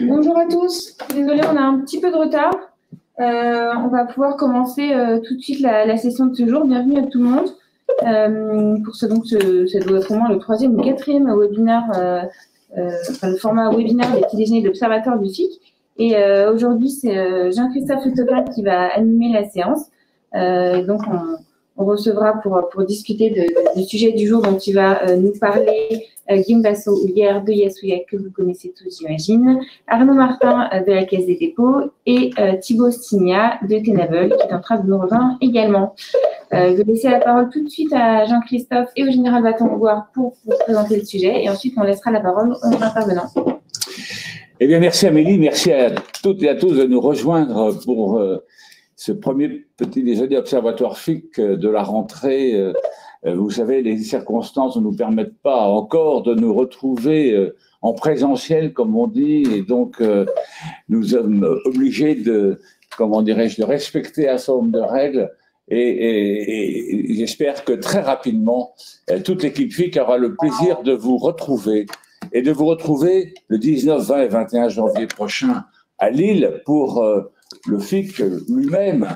Bonjour à tous. Désolée, on a un petit peu de retard. On va pouvoir commencer tout de suite la session de ce jour. Bienvenue à tout le monde. Pour ce doit être au moins le troisième ou quatrième webinaire, le format webinaire des petits déjeuners de l'Observatoire du FIC. Et aujourd'hui, c'est Jean-Christophe Letoclat qui va animer la séance. Donc, on recevra pour discuter du sujet du jour dont il va nous parler Guillaume Basso, hier de Yasouya, que vous connaissez tous, j'imagine, Arnaud Martin de la Caisse des dépôts et Thibaut Signa de Tenable, qui est en train de nous rejoindre également. Je vais laisser la parole tout de suite à Jean-Christophe et au général Baton-Gouard pour vous présenter le sujet, et ensuite on laissera la parole aux intervenants. Eh bien, merci Amélie, merci à toutes et à tous de nous rejoindre pour ce premier petit déjeuner Observatoire FIC de la rentrée. Vous savez, les circonstances ne nous permettent pas encore de nous retrouver en présentiel, comme on dit, et donc nous sommes obligés de, de respecter un certain nombre de règles. Et j'espère que très rapidement, toute l'équipe FIC aura le plaisir de vous retrouver et de vous retrouver le 19, 20 et 21 janvier prochain à Lille pour le FIC lui-même,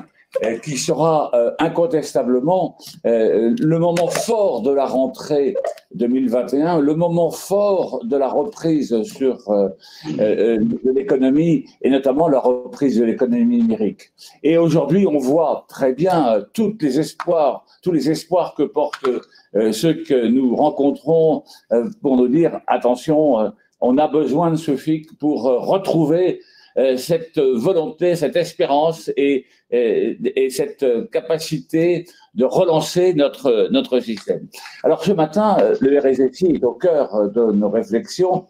qui sera incontestablement le moment fort de la rentrée 2021, le moment fort de la reprise sur de l'économie et notamment la reprise de l'économie numérique. Et aujourd'hui, on voit très bien tous les espoirs que portent ceux que nous rencontrons pour nous dire attention, on a besoin de ce FIC pour retrouver cette volonté, cette espérance et cette capacité de relancer notre système. Alors ce matin, le RSSI est au cœur de nos réflexions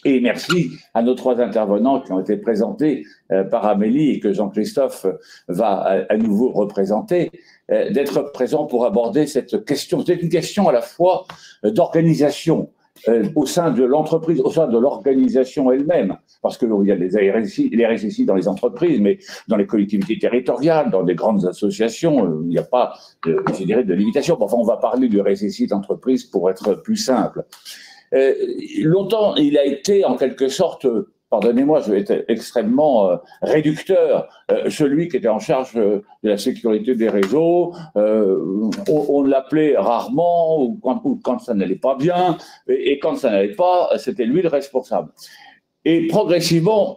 et merci à nos trois intervenants qui ont été présentés par Amélie et que Jean-Christophe va à nouveau représenter, d'être présents pour aborder cette question. C'est une question à la fois d'organisation au sein de l'entreprise, au sein de l'organisation elle-même, parce qu'il y a les RSSI dans les entreprises, mais dans les collectivités territoriales, dans des grandes associations, il n'y a pas, je dirais, de limitation. Enfin, on va parler du RSSI d'entreprise pour être plus simple. Longtemps, il a été en quelque sorte, pardonnez-moi, je vais être extrêmement réducteur, celui qui était en charge de la sécurité des réseaux. On l'appelait rarement ou quand ça n'allait pas bien, et quand ça n'allait pas, c'était lui le responsable. Et progressivement,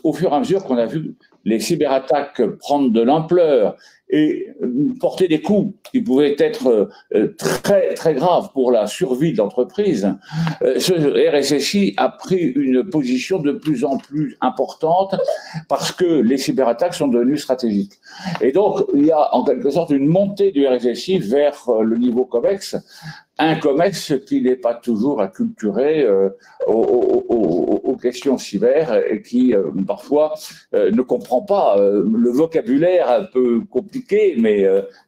au fur et à mesure qu'on a vu les cyberattaques prendre de l'ampleur et porter des coups qui pouvaient être très, très graves pour la survie de l'entreprise, ce RSSI a pris une position de plus en plus importante parce que les cyberattaques sont devenues stratégiques. Et donc, il y a en quelque sorte une montée du RSSI vers le niveau COMEX, un COMEX qui n'est pas toujours acculturé aux questions cyber et qui parfois ne comprend pas le vocabulaire un peu compliqué mais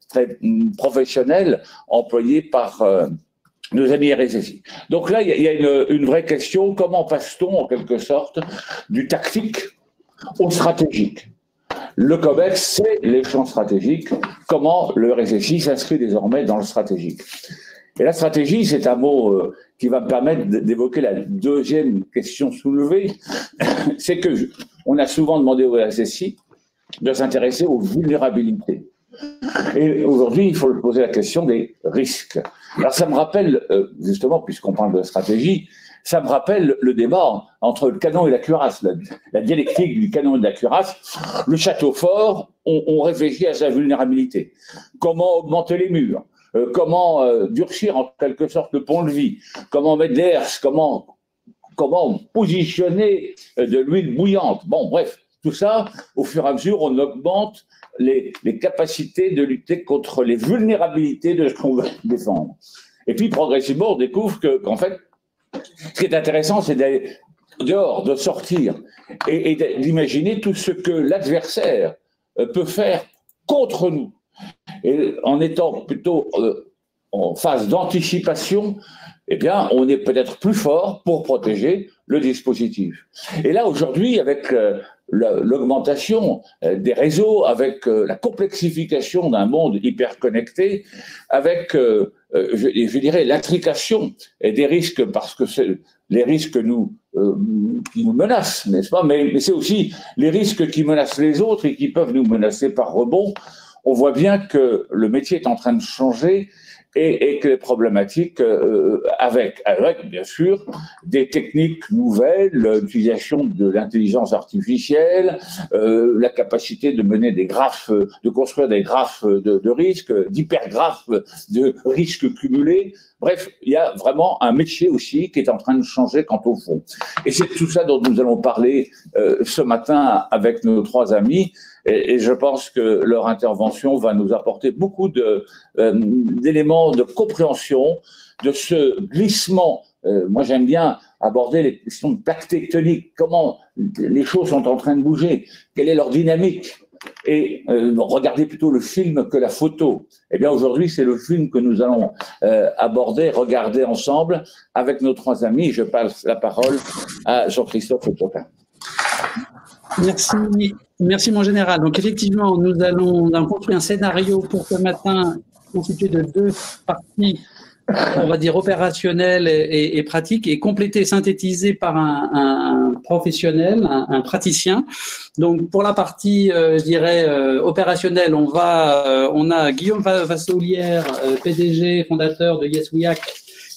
très professionnel employé par nos amis RSSI. Donc là, il y a une vraie question, comment passe-t-on en quelque sorte du tactique au stratégique? Le COMEX, c'est l'échelon stratégique. Comment le RSSI s'inscrit désormais dans le stratégique? Et la stratégie, c'est un mot qui va me permettre d'évoquer la deuxième question soulevée. C'est que on a souvent demandé au RSSI de s'intéresser aux vulnérabilités. Et aujourd'hui, il faut poser la question des risques. Alors ça me rappelle, justement, puisqu'on parle de stratégie, ça me rappelle le débat entre le canon et la cuirasse, la dialectique du canon et de la cuirasse. Le château fort, on réfléchit à sa vulnérabilité. Comment augmenter les murs? Comment durcir en quelque sorte le pont-levis, comment mettre des herses, comment positionner de l'huile bouillante. Bon, bref, tout ça, au fur et à mesure, on augmente les capacités de lutter contre les vulnérabilités de ce qu'on veut défendre. Et puis, progressivement, on découvre qu'en fait, ce qui est intéressant, c'est d'aller dehors, de sortir et d'imaginer tout ce que l'adversaire peut faire contre nous. Et en étant plutôt en phase d'anticipation, eh bien, on est peut-être plus fort pour protéger le dispositif. Et là, aujourd'hui, avec l'augmentation des réseaux, avec la complexification d'un monde hyper connecté, avec je dirais, l'intrication et des risques, parce que c'est les risques qui nous menacent, n'est-ce pas? Mais c'est aussi les risques qui menacent les autres et qui peuvent nous menacer par rebond. On voit bien que le métier est en train de changer et que les problématiques avec bien sûr des techniques nouvelles, l'utilisation de l'intelligence artificielle, la capacité de mener des graphes, de construire des graphes de risques, d'hypergraphes de risques cumulés. Bref, il y a vraiment un métier aussi qui est en train de changer quant au fond. Et c'est tout ça dont nous allons parler ce matin avec nos trois amis. Et je pense que leur intervention va nous apporter beaucoup d'éléments de compréhension de ce glissement. Moi, j'aime bien aborder les questions de plaques tectoniques. Comment les choses sont en train de bouger? Quelle est leur dynamique? Et regardez plutôt le film que la photo. Eh bien, aujourd'hui, c'est le film que nous allons aborder, regarder ensemble avec nos trois amis. Je passe la parole à Jean-Christophe Potin. Merci mon général. Donc effectivement, nous allons construire un scénario pour ce matin constitué de deux parties, on va dire opérationnelles et pratiques, et complétées, synthétisées par un professionnel, un praticien. Donc pour la partie, je dirais, opérationnelle, on a Guillaume Vassoulière, PDG, fondateur de Yes We Hack,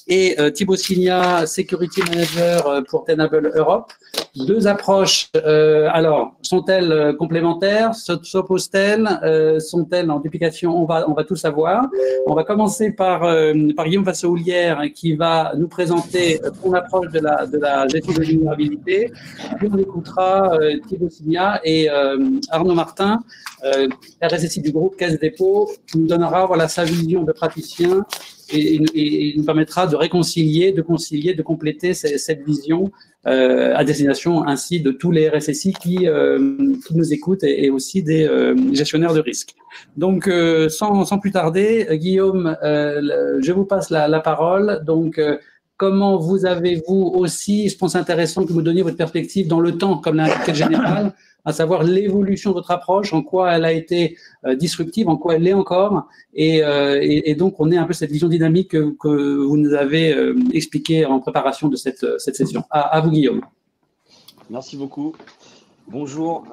et Thibaut Signa, Security Manager pour Tenable Europe. Deux approches, alors, sont-elles complémentaires, s'opposent-elles, sont-elles en duplication? On va tout savoir. On va commencer par Guillaume Vassoulière qui va nous présenter son approche de la gestion de vulnérabilité. Puis on écoutera Thibaut Signa et Arnaud Martin, RSSI du groupe Caisse Dépôt, qui nous donnera sa vision de praticien et nous permettra de réconcilier, de compléter cette vision à destination ainsi de tous les RSSI qui nous écoutent et aussi des gestionnaires de risques. Donc, sans plus tarder, Guillaume, je vous passe la parole. Donc, comment vous avez-vous aussi, je pense intéressant que vous donniez votre perspective dans le temps, comme l'a indiqué le général, à savoir l'évolution de votre approche, en quoi elle a été disruptive, en quoi elle l'est encore, et donc on est un peu cette vision dynamique que vous nous avez expliqué en préparation de cette session. À vous, Guillaume. Merci beaucoup. Bonjour.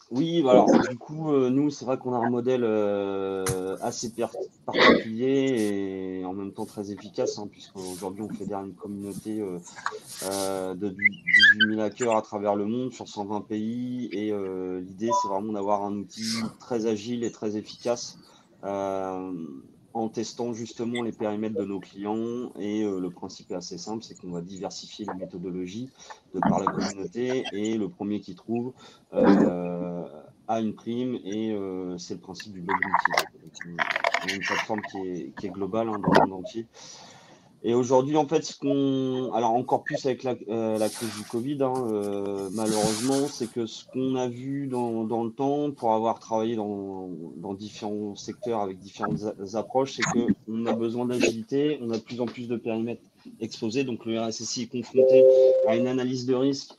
Oui, alors du coup, nous, c'est vrai qu'on a un modèle assez particulier et en même temps très efficace, hein, puisqu'aujourd'hui, on fédère une communauté de 18 000 hackers à travers le monde, sur 120 pays. Et l'idée, c'est vraiment d'avoir un outil très agile et très efficace en testant justement les périmètres de nos clients. Et le principe est assez simple, c'est qu'on va diversifier les méthodologies de par la communauté, et le premier qui trouve a une prime, et c'est le principe du bug bounty. On a une plateforme qui est globale, hein, dans le monde entier. Et aujourd'hui, en fait, alors encore plus avec la crise du Covid, hein, malheureusement, c'est que ce qu'on a vu dans le temps, pour avoir travaillé dans différents secteurs avec différentes approches, c'est qu'on a besoin d'agilité, on a de plus en plus de périmètres exposés, donc le RSSI est confronté à une analyse de risque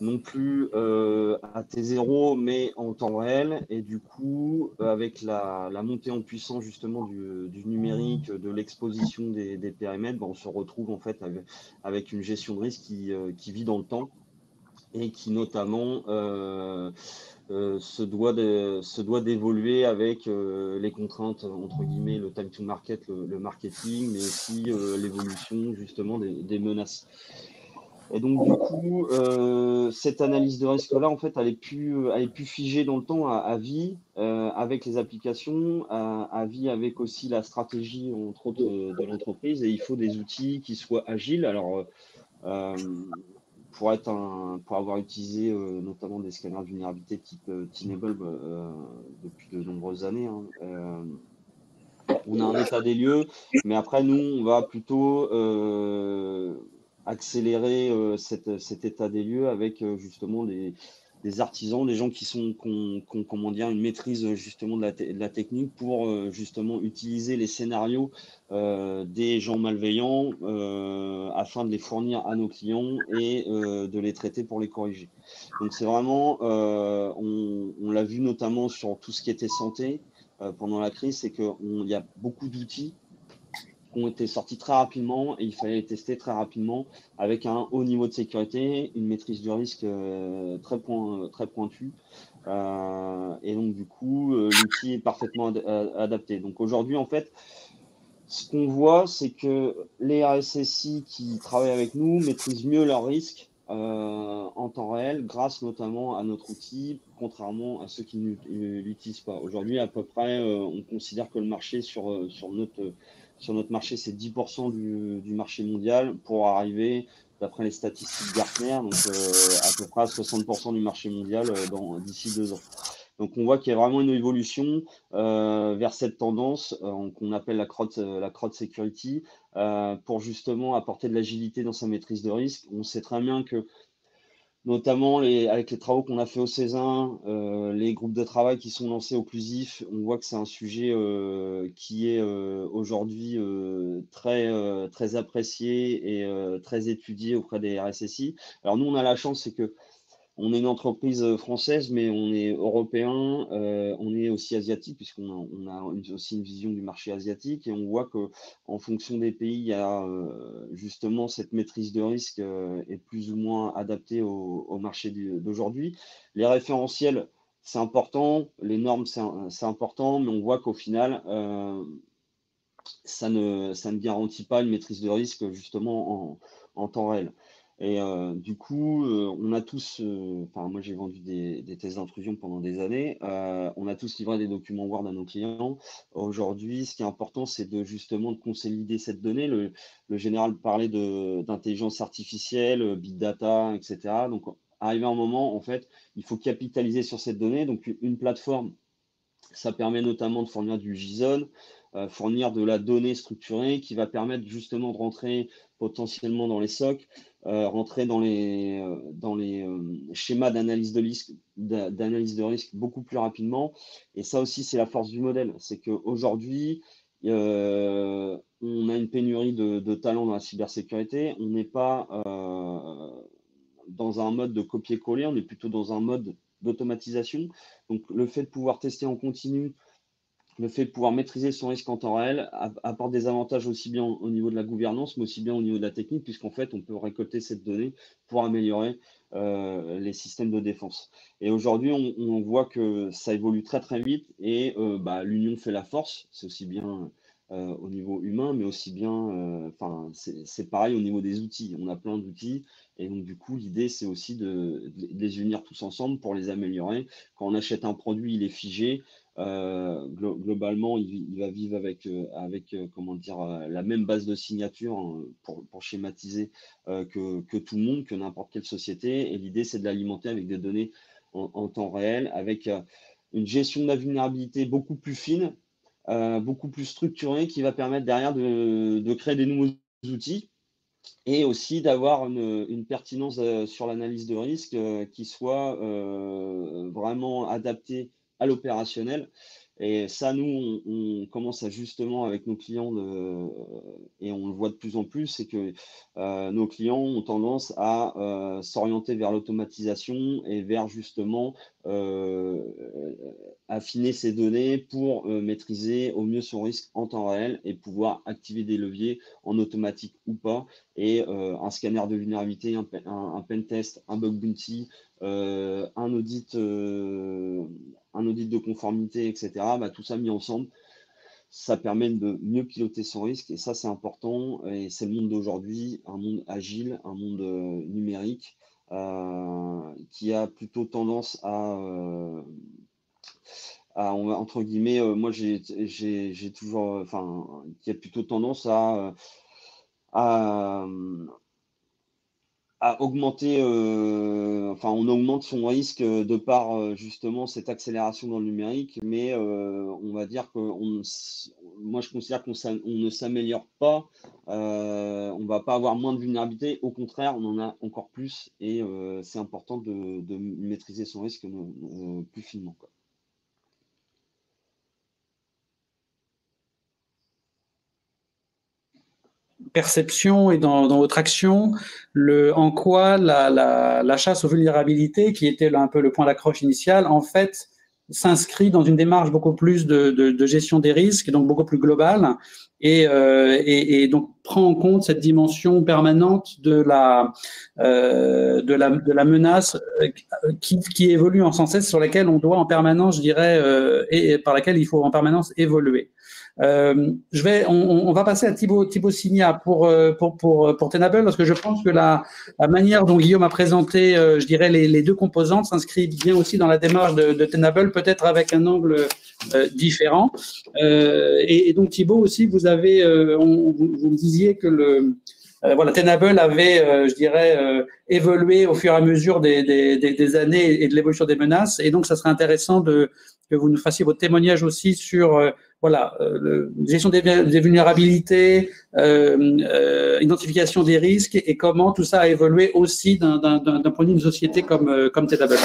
non plus à T0, mais en temps réel. Et du coup, avec la montée en puissance justement du numérique, de l'exposition des périmètres, on se retrouve en fait avec une gestion de risque qui vit dans le temps et qui notamment se doit d'évoluer avec les contraintes, entre guillemets, le time to market, le marketing, mais aussi l'évolution justement des menaces. Et donc, du coup, cette analyse de risque-là, en fait, elle est plus figée dans le temps, à vie, avec les applications, à vie avec aussi la stratégie, entre autres, de l'entreprise. Et il faut des outils qui soient agiles. Alors, pour avoir utilisé notamment des scanners de vulnérabilité type Tenable depuis de nombreuses années, hein, on a un état des lieux, mais après, nous, on va plutôt accélérer cet état des lieux avec justement des artisans, des gens qui ont comment dire, une maîtrise justement de la technique pour justement utiliser les scénarios des gens malveillants afin de les fournir à nos clients et de les traiter pour les corriger. Donc c'est vraiment, on l'a vu notamment sur tout ce qui était santé pendant la crise, c'est qu'il y a beaucoup d'outils qui ont été sortis très rapidement et il fallait les tester très rapidement avec un haut niveau de sécurité, une maîtrise du risque très pointue. Et donc, du coup, l'outil est parfaitement adapté. Donc, aujourd'hui, en fait, ce qu'on voit, c'est que les RSSI qui travaillent avec nous maîtrisent mieux leurs risques en temps réel, grâce notamment à notre outil, contrairement à ceux qui ne l'utilisent pas. Aujourd'hui, à peu près, on considère que le marché sur notre marché, c'est 10% du marché mondial pour arriver, d'après les statistiques Gartner, donc à peu près à 60% du marché mondial d'ici 2 ans. Donc, on voit qu'il y a vraiment une évolution vers cette tendance qu'on appelle la crowd security pour justement apporter de l'agilité dans sa maîtrise de risque. On sait très bien que, notamment avec les travaux qu'on a fait au Césin, les groupes de travail qui sont lancés au Clusif, on voit que c'est un sujet qui est aujourd'hui très apprécié et très étudié auprès des RSSI. Alors, nous, on a la chance, c'est que on est une entreprise française, mais on est européen, on est aussi asiatique, puisqu'on a aussi une vision du marché asiatique, et on voit qu'en fonction des pays, il y a justement cette maîtrise de risque est plus ou moins adaptée au marché d'aujourd'hui. Les référentiels, c'est important, les normes, c'est important, mais on voit qu'au final, ça ne garantit pas une maîtrise de risque justement en temps réel. Et du coup, on a tous, enfin moi j'ai vendu des tests d'intrusion pendant des années, on a tous livré des documents Word à nos clients. Aujourd'hui, ce qui est important, c'est justement de consolider cette donnée. Le général parlait d'intelligence artificielle, big data, etc. Donc, arrivé à un moment, en fait, il faut capitaliser sur cette donnée. Donc, une plateforme, ça permet notamment de fournir du JSON, fournir de la donnée structurée qui va permettre justement de rentrer potentiellement dans les SOC, rentrer dans les schémas d'analyse de risque beaucoup plus rapidement. Et ça aussi, c'est la force du modèle. C'est qu'aujourd'hui, on a une pénurie de talents dans la cybersécurité. On n'est pas dans un mode de copier-coller, on est plutôt dans un mode d'automatisation. Donc, le fait de pouvoir tester en continu, le fait de pouvoir maîtriser son risque en temps réel apporte des avantages aussi bien au niveau de la gouvernance, mais aussi bien au niveau de la technique, puisqu'en fait, on peut récolter cette donnée pour améliorer les systèmes de défense. Et aujourd'hui, on voit que ça évolue très, très vite et l'union fait la force. C'est aussi bien au niveau humain, mais aussi bien, c'est pareil au niveau des outils. On a plein d'outils et donc, du coup, l'idée, c'est aussi de les unir tous ensemble pour les améliorer. Quand on achète un produit, il est figé. Globalement, il va vivre avec comment dire, la même base de signature hein, pour schématiser que tout le monde, que n'importe quelle société. Et l'idée, c'est de l'alimenter avec des données en temps réel, avec une gestion de la vulnérabilité beaucoup plus fine, beaucoup plus structurée, qui va permettre derrière de créer des nouveaux outils et aussi d'avoir une pertinence sur l'analyse de risque qui soit vraiment adaptée à l'opérationnel. Et ça, nous, on commence à justement avec nos clients, et on le voit de plus en plus, c'est que nos clients ont tendance à s'orienter vers l'automatisation et vers justement affiner ces données pour maîtriser au mieux son risque en temps réel et pouvoir activer des leviers en automatique ou pas. Et un scanner de vulnérabilité, un pen test, un bug bounty, un audit de conformité, etc. Tout ça mis ensemble, ça permet de mieux piloter son risque. Et ça, c'est important. Et c'est le monde d'aujourd'hui, un monde agile, un monde numérique qui a plutôt tendance entre guillemets, moi j'ai toujours, qui a plutôt tendance à augmenter, on augmente son risque de par justement cette accélération dans le numérique, mais on va dire que moi je considère qu'on ne s'améliore pas, on va pas avoir moins de vulnérabilité, au contraire, on en a encore plus et c'est important de maîtriser son risque plus finement, quoi. Perception et dans votre action, en quoi la chasse aux vulnérabilités, qui était un peu le point d'accroche initial, en fait, s'inscrit dans une démarche beaucoup plus de gestion des risques, donc beaucoup plus globale, et donc prend en compte cette dimension permanente de la menace qui évolue sans cesse, sur laquelle on doit en permanence, je dirais, et par laquelle il faut en permanence évoluer. On va passer à Thibaut Signa pour Tenable, parce que je pense que la manière dont Guillaume a présenté, je dirais, les deux composantes s'inscrit bien aussi dans la démarche de Tenable, peut-être avec un angle différent. Et donc Thibaut aussi, vous me disiez que voilà, Tenable avait, je dirais, évolué au fur et à mesure des années et de l'évolution des menaces, et donc ça serait intéressant que vous nous fassiez votre témoignage aussi sur gestion des vulnérabilités, identification des risques, et comment tout ça a évolué aussi d'un point de vue d'une société comme Tenable.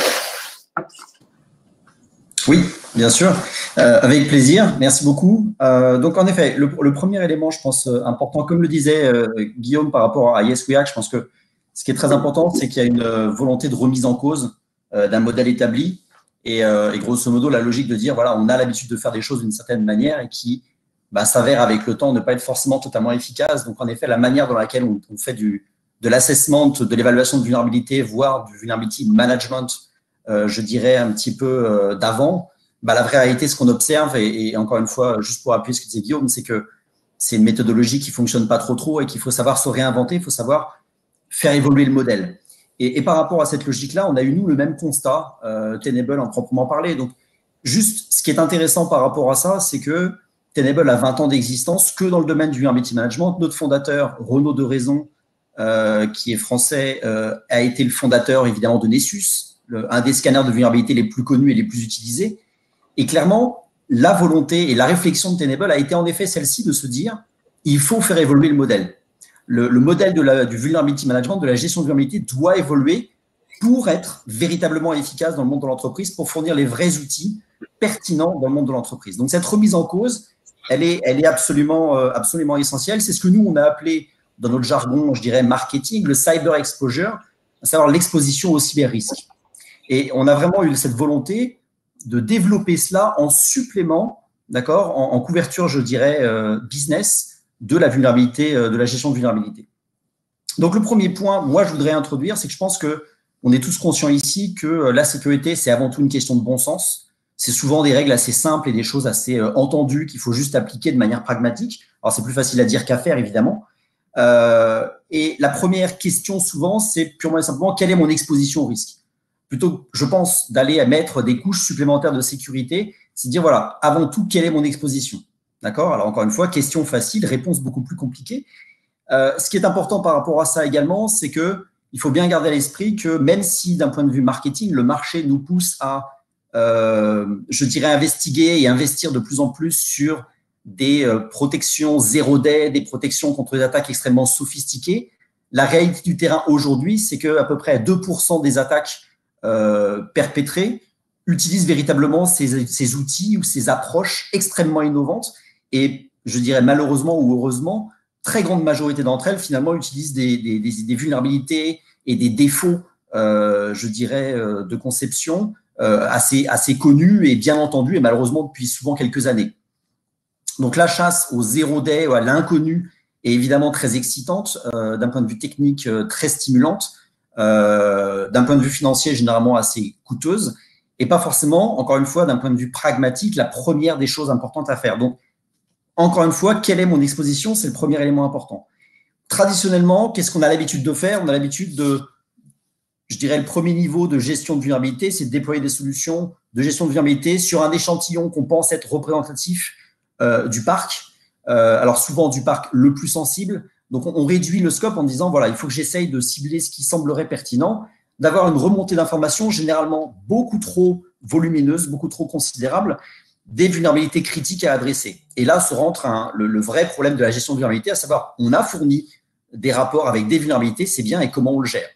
Oui, bien sûr, avec plaisir, merci beaucoup. Donc en effet, le premier élément, je pense, important, comme le disait Guillaume par rapport à Yes We Act, je pense que ce qui est très important, c'est qu'il y a une volonté de remise en cause d'un modèle établi, et grosso modo la logique de dire, voilà, on a l'habitude de faire des choses d'une certaine manière et qui s'avère avec le temps ne pas être forcément totalement efficace. Donc en effet, la manière dans laquelle on fait de l'assessment, de l'évaluation de vulnérabilité, voire du vulnerability management, je dirais un petit peu d'avant, la vraie réalité, ce qu'on observe, et encore une fois, juste pour appuyer ce que disait Guillaume, c'est que c'est une méthodologie qui fonctionne pas trop et qu'il faut savoir se réinventer, il faut savoir faire évoluer le modèle. Et par rapport à cette logique-là, on a eu, nous, le même constat, Tenable en proprement parlé. Donc, juste, ce qui est intéressant par rapport à ça, c'est que Tenable a 20 ans d'existence que dans le domaine du vulnerability management. Notre fondateur, Renaud de Raison, qui est français, a été le fondateur, évidemment, de Nessus, un des scanners de vulnérabilité les plus connus et les plus utilisés. Et clairement, la volonté et la réflexion de Tenable a été en effet celle-ci de se dire, il faut faire évoluer le modèle. Le modèle du vulnerability management, de la gestion de vulnérabilité doit évoluer pour être véritablement efficace dans le monde de l'entreprise, pour fournir les vrais outils pertinents dans le monde de l'entreprise. Donc cette remise en cause, elle est absolument essentielle. C'est ce que nous, on a appelé dans notre jargon, je dirais, marketing, le cyber exposure, à savoir l'exposition au cyber-risque. Et on a vraiment eu cette volonté de développer cela en supplément, d'accord, en couverture, je dirais, business, de la vulnérabilité, de la gestion de vulnérabilité. Donc, le premier point, moi, je voudrais introduire, c'est que je pense qu'on est tous conscients ici que la sécurité, c'est avant tout une question de bon sens. C'est souvent des règles assez simples et des choses assez entendues qu'il faut juste appliquer de manière pragmatique. Alors, c'est plus facile à dire qu'à faire, évidemment. Et la première question, souvent, c'est purement et simplement, quelle est mon exposition au risque? Plutôt, je pense, d'aller à mettre des couches supplémentaires de sécurité, c'est de dire, voilà, avant tout, quelle est mon exposition? D'accord? Alors, encore une fois, question facile, réponse beaucoup plus compliquée. Ce qui est important par rapport à ça également, c'est qu'il faut bien garder à l'esprit que même si, d'un point de vue marketing, le marché nous pousse à, je dirais, investiguer et investir de plus en plus sur des protections zéro day, des protections contre des attaques extrêmement sophistiquées, la réalité du terrain aujourd'hui, c'est qu'à peu près 2% des attaques perpétrées utilisent véritablement ces outils ou ces approches extrêmement innovantes. Et je dirais malheureusement ou heureusement, très grande majorité d'entre elles, finalement, utilisent des vulnérabilités et des défauts, je dirais, de conception assez connus et bien entendus, et malheureusement depuis souvent quelques années. Donc, la chasse au zéro day, à l'inconnu, est évidemment très excitante, d'un point de vue technique, très stimulante, d'un point de vue financier, généralement assez coûteuse, et pas forcément, encore une fois, d'un point de vue pragmatique, la première des choses importantes à faire. Donc, encore une fois, quelle est mon exposition? C'est le premier élément important. Traditionnellement, qu'est-ce qu'on a l'habitude de faire? On a l'habitude de, je dirais, le premier niveau de gestion de vulnérabilité, c'est de déployer des solutions de gestion de vulnérabilité sur un échantillon qu'on pense être représentatif du parc. Alors souvent du parc le plus sensible. Donc on réduit le scope en disant, voilà, il faut que j'essaye de cibler ce qui semblerait pertinent, d'avoir une remontée d'informations généralement beaucoup trop volumineuse, beaucoup trop considérable, des vulnérabilités critiques à adresser. Et là se rentre le vrai problème de la gestion de vulnérabilité, à savoir, on a fourni des rapports avec des vulnérabilités, c'est bien, et comment on le gère.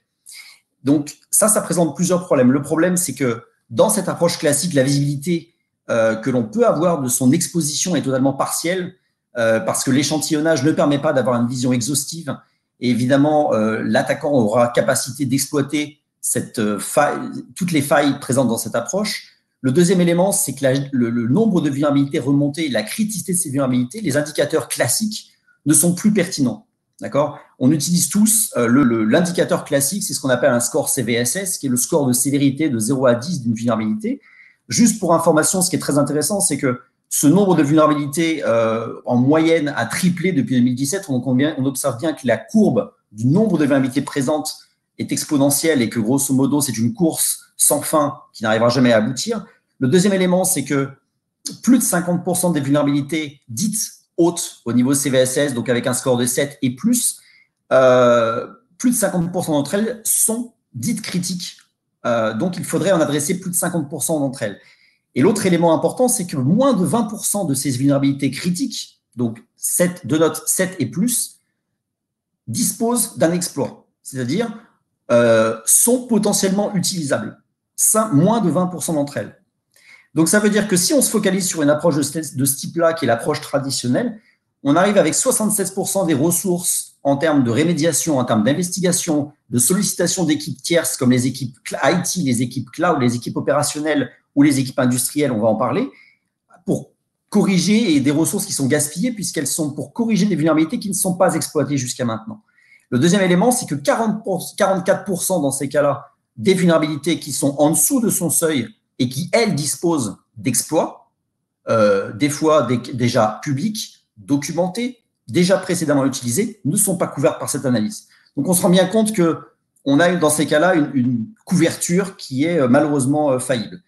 Donc ça présente plusieurs problèmes. Le problème, c'est que dans cette approche classique, la visibilité que l'on peut avoir de son exposition est totalement partielle, parce que l'échantillonnage ne permet pas d'avoir une vision exhaustive. Et évidemment, l'attaquant aura capacité d'exploiter toutes les failles présentes dans cette approche. Le deuxième élément, c'est que le nombre de vulnérabilités remontées, la criticité de ces vulnérabilités, les indicateurs classiques ne sont plus pertinents. D'accord? On utilise tous l'indicateur classique, c'est ce qu'on appelle un score CVSS, qui est le score de sévérité de 0 à 10 d'une vulnérabilité. Juste pour information, ce qui est très intéressant, c'est que ce nombre de vulnérabilités en moyenne a triplé depuis 2017. Donc on observe bien que la courbe du nombre de vulnérabilités présentes est exponentielle et que grosso modo, c'est une course sans fin qui n'arrivera jamais à aboutir. Le deuxième élément, c'est que plus de 50% des vulnérabilités dites hautes au niveau CVSS, donc avec un score de 7 et plus de 50% d'entre elles sont dites critiques. Donc, il faudrait en adresser plus de 50% d'entre elles. Et l'autre élément important, c'est que moins de 20% de ces vulnérabilités critiques, donc de note 7 et plus, disposent d'un exploit, c'est-à-dire sont potentiellement utilisables. Moins de 20% d'entre elles. Donc, ça veut dire que si on se focalise sur une approche de ce type-là, qui est l'approche traditionnelle, on arrive avec 76% des ressources en termes de rémédiation, en termes d'investigation, de sollicitation d'équipes tierces comme les équipes IT, les équipes cloud, les équipes opérationnelles ou les équipes industrielles, on va en parler, pour corriger, et des ressources qui sont gaspillées puisqu'elles sont pour corriger des vulnérabilités qui ne sont pas exploitées jusqu'à maintenant. Le deuxième élément, c'est que 44% dans ces cas-là, des vulnérabilités qui sont en dessous de son seuil et qui, elles, disposent d'exploits, des fois déjà publics, documentés, déjà précédemment utilisés, ne sont pas couvertes par cette analyse. Donc, on se rend bien compte qu'on a dans ces cas-là une couverture qui est malheureusement faillible.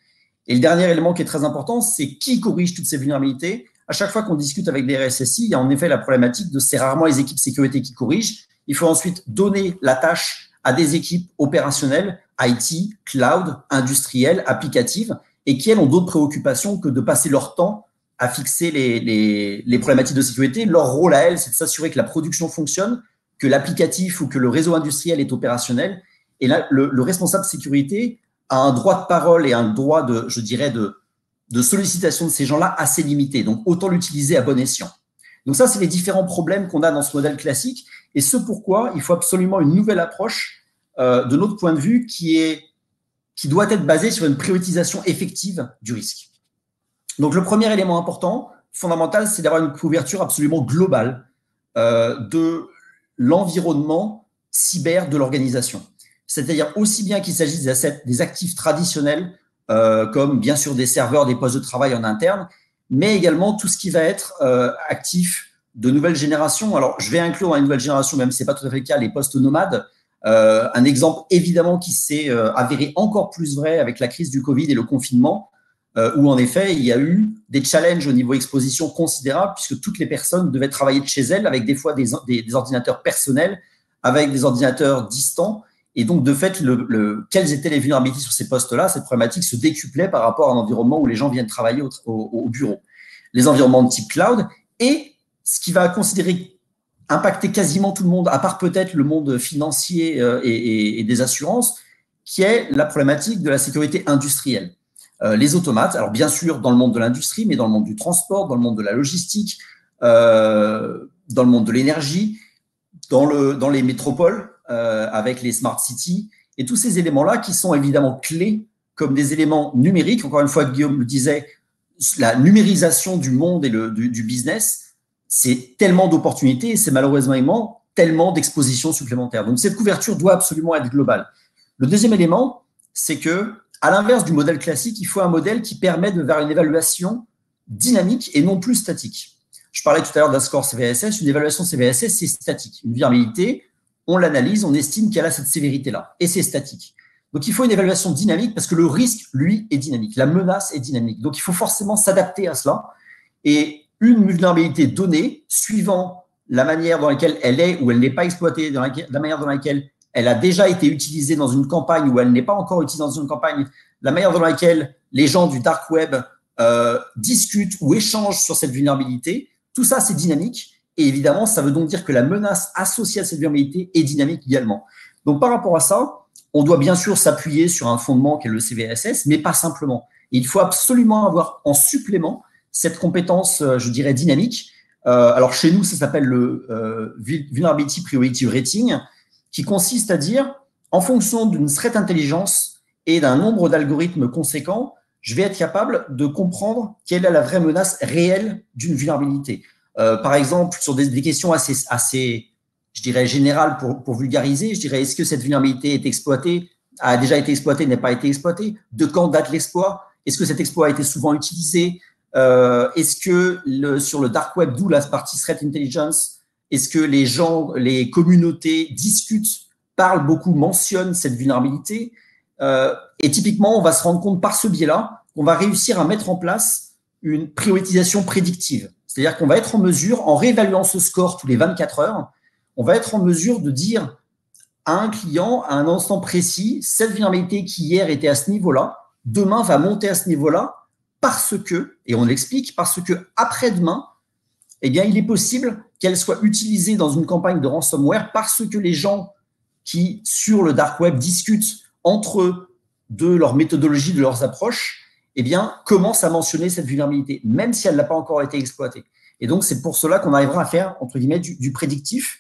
Et le dernier élément qui est très important, c'est qui corrige toutes ces vulnérabilités. À chaque fois qu'on discute avec des RSSI, il y a en effet la problématique de c'est rarement les équipes sécurité qui corrigent. Il faut ensuite donner la tâche à des équipes opérationnelles, IT, cloud, industrielles, applicatives, et qui, elles, ont d'autres préoccupations que de passer leur temps à fixer les problématiques de sécurité. Leur rôle à elles, c'est de s'assurer que la production fonctionne, que l'applicatif ou que le réseau industriel est opérationnel. Et là, le responsable sécurité a un droit de parole et un droit de sollicitation de ces gens-là assez limité. Donc, autant l'utiliser à bon escient. Donc ça, c'est les différents problèmes qu'on a dans ce modèle classique. Et ce pourquoi il faut absolument une nouvelle approche de notre point de vue qui doit être basée sur une prioritisation effective du risque. Donc, le premier élément important, fondamental, c'est d'avoir une couverture absolument globale de l'environnement cyber de l'organisation. C'est-à-dire aussi bien qu'il s'agisse des actifs traditionnels, comme bien sûr des serveurs, des postes de travail en interne, mais également tout ce qui va être actif de nouvelle génération. Alors, je vais inclure dans les nouvelles générations, même si ce n'est pas tout à fait le cas, les postes nomades. Un exemple évidemment qui s'est avéré encore plus vrai avec la crise du Covid et le confinement, où en effet, il y a eu des challenges au niveau exposition considérables, puisque toutes les personnes devaient travailler de chez elles avec des fois des ordinateurs personnels, avec des ordinateurs distants. Et donc, de fait, quelles étaient les vulnérabilités sur ces postes-là? Cette problématique se décuplait par rapport à un environnement où les gens viennent travailler au bureau. Les environnements de type cloud et ce qui va impacter quasiment tout le monde, à part peut-être le monde financier et des assurances, qui est la problématique de la sécurité industrielle. Les automates, alors bien sûr dans le monde de l'industrie, mais dans le monde du transport, dans le monde de la logistique, dans le monde de l'énergie, dans les métropoles, avec les smart cities, et tous ces éléments-là qui sont évidemment clés comme des éléments numériques. Encore une fois, Guillaume le disait, la numérisation du monde et du business, c'est tellement d'opportunités et c'est malheureusement tellement d'expositions supplémentaires. Donc, cette couverture doit absolument être globale. Le deuxième élément, c'est que, à l'inverse du modèle classique, il faut un modèle qui permet de faire une évaluation dynamique et non plus statique. Je parlais tout à l'heure d'un score CVSS. Une évaluation CVSS, c'est statique. Une vulnérabilité, on l'analyse, on estime qu'elle a cette sévérité-là, et c'est statique. Donc, il faut une évaluation dynamique parce que le risque, lui, est dynamique. La menace est dynamique. Donc, il faut forcément s'adapter à cela. Et une vulnérabilité donnée, suivant la manière dans laquelle elle est ou elle n'est pas exploitée, la manière dans laquelle elle a déjà été utilisée dans une campagne ou elle n'est pas encore utilisée dans une campagne, la manière dans laquelle les gens du dark web discutent ou échangent sur cette vulnérabilité, tout ça, c'est dynamique. Et évidemment, ça veut donc dire que la menace associée à cette vulnérabilité est dynamique également. Donc, par rapport à ça, on doit bien sûr s'appuyer sur un fondement qui est le CVSS, mais pas simplement. Il faut absolument avoir en supplément cette compétence, je dirais, dynamique. Alors, chez nous, ça s'appelle le Vulnerability Priority Rating, qui consiste à dire, en fonction d'une threat intelligence et d'un nombre d'algorithmes conséquents, je vais être capable de comprendre quelle est la vraie menace réelle d'une vulnérabilité. Par exemple, sur des questions assez, je dirais, générales pour vulgariser, je dirais, est-ce que cette vulnérabilité est exploitée, a déjà été exploitée, n'a pas été exploitée? De quand date l'exploit? Est-ce que cet exploit a été souvent utilisé? Est-ce que sur le dark web, d'où la partie threat intelligence, est-ce que les gens, les communautés discutent, parlent beaucoup, mentionnent cette vulnérabilité? Et typiquement, on va se rendre compte par ce biais-là qu'on va réussir à mettre en place une priorisation prédictive. C'est-à-dire qu'on va être en mesure, en réévaluant ce score tous les 24 heures, on va être en mesure de dire à un client, à un instant précis, cette vulnérabilité qui hier était à ce niveau-là, demain va monter à ce niveau-là parce que, et on l'explique, parce que après-demain, eh bien, il est possible qu'elle soit utilisée dans une campagne de ransomware parce que les gens qui, sur le dark web, discutent entre eux de leur méthodologie, de leurs approches, eh bien, commencent à mentionner cette vulnérabilité, même si elle n'a pas encore été exploitée. Et donc, c'est pour cela qu'on arrivera à faire, entre guillemets, du prédictif.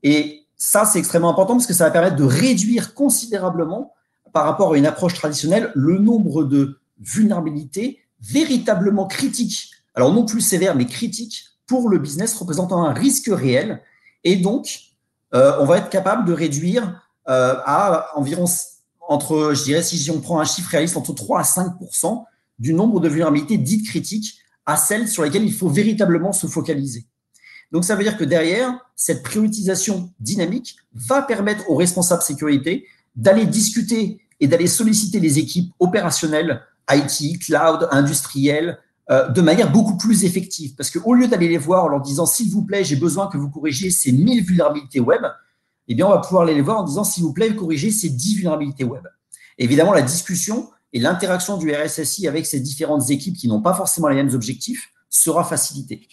Et ça, c'est extrêmement important parce que ça va permettre de réduire considérablement, par rapport à une approche traditionnelle, le nombre de vulnérabilités véritablement critiques. Alors, non plus sévères, mais critiques pour le business, représentant un risque réel. Et donc, on va être capable de réduire à environ, entre, je dirais, si on prend un chiffre réaliste, entre 3 à 5% du nombre de vulnérabilités dites critiques à celles sur lesquelles il faut véritablement se focaliser. Donc, ça veut dire que derrière, cette priorisation dynamique va permettre aux responsables sécurité d'aller discuter et d'aller solliciter les équipes opérationnelles, IT, cloud, industrielles, de manière beaucoup plus effective. Parce qu'au lieu d'aller les voir en leur disant « s'il vous plaît, j'ai besoin que vous corrigiez ces 1000 vulnérabilités web », eh bien, on va pouvoir aller les voir en disant « s'il vous plaît, corrigez ces 10 vulnérabilités web ». Évidemment, la discussion et l'interaction du RSSI avec ces différentes équipes qui n'ont pas forcément les mêmes objectifs sera facilitée.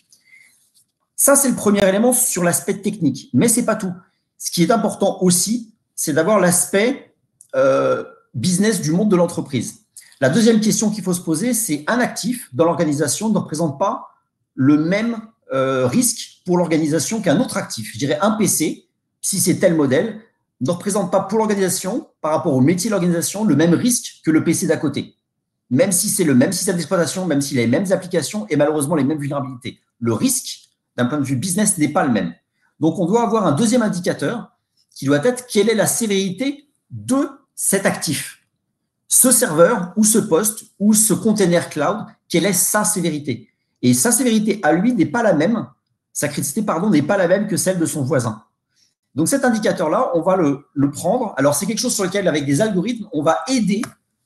Ça, c'est le premier élément sur l'aspect technique. Mais ce n'est pas tout. Ce qui est important aussi, c'est d'avoir l'aspect business du monde de l'entreprise. La deuxième question qu'il faut se poser, c'est un actif dans l'organisation ne représente pas le même risque pour l'organisation qu'un autre actif. Je dirais un PC, si c'est tel modèle, ne représente pas pour l'organisation, par rapport au métier de l'organisation, le même risque que le PC d'à côté. Même si c'est le même système d'exploitation, même s'il a les mêmes applications et malheureusement les mêmes vulnérabilités. Le risque, d'un point de vue business, n'est pas le même. Donc, on doit avoir un deuxième indicateur qui doit être quelle est la sévérité de cet actif. Ce serveur ou ce poste ou ce container cloud, quelle est sa sévérité? Et sa sévérité à lui n'est pas la même, sa criticité, pardon, n'est pas la même que celle de son voisin. Donc, cet indicateur-là, on va le prendre. Alors, c'est quelque chose sur lequel, avec des algorithmes, on va aider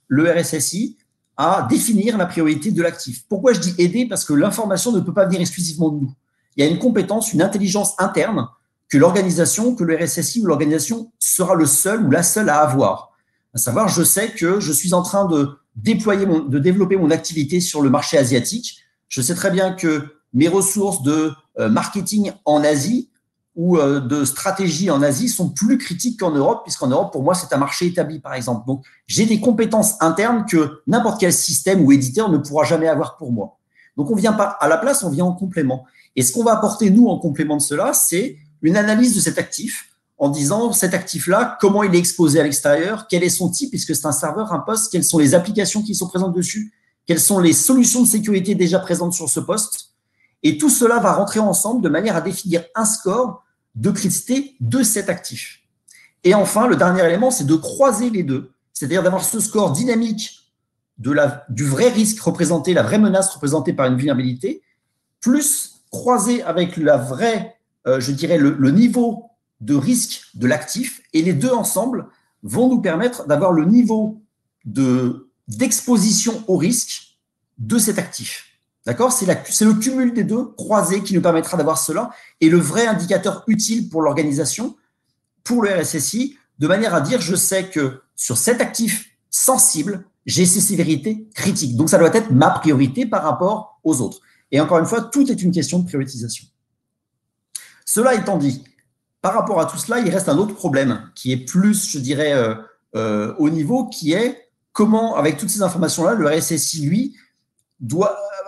le RSSI à définir la priorité de l'actif. Pourquoi je dis aider? Parce que l'information ne peut pas venir exclusivement de nous. Il y a une compétence, une intelligence interne que l'organisation, que le RSSI ou l'organisation sera le seul ou la seule à avoir. À savoir, je sais que je suis en train de développer mon activité sur le marché asiatique. Je sais très bien que mes ressources de marketing en Asie ou de stratégie en Asie sont plus critiques qu'en Europe, puisqu'en Europe, pour moi, c'est un marché établi, par exemple. Donc, j'ai des compétences internes que n'importe quel système ou éditeur ne pourra jamais avoir pour moi. Donc, on ne vient pas à la place, on vient en complément. Et ce qu'on va apporter, nous, en complément de cela, c'est une analyse de cet actif en disant, cet actif-là, comment il est exposé à l'extérieur, quel est son type, puisque c'est un serveur, un poste, quelles sont les applications qui sont présentes dessus, quelles sont les solutions de sécurité déjà présentes sur ce poste. Et tout cela va rentrer ensemble de manière à définir un score de criticité de cet actif. Et enfin, le dernier élément, c'est de croiser les deux, c'est-à-dire d'avoir ce score dynamique du vrai risque représenté, la vraie menace représentée par une vulnérabilité, plus croisé avec la vraie, je dirais, le niveau de risque de l'actif, et les deux ensemble vont nous permettre d'avoir le niveau d'exposition au risque de cet actif. D'accord? C'est le cumul des deux croisés qui nous permettra d'avoir cela, et le vrai indicateur utile pour l'organisation, pour le RSSI, de manière à dire, je sais que sur cet actif sensible, j'ai ces sévérités critiques. Donc, ça doit être ma priorité par rapport aux autres. Et encore une fois, tout est une question de priorisation. Cela étant dit, par rapport à tout cela, il reste un autre problème qui est plus, je dirais, au niveau, qui est comment, avec toutes ces informations-là, le RSSI, lui,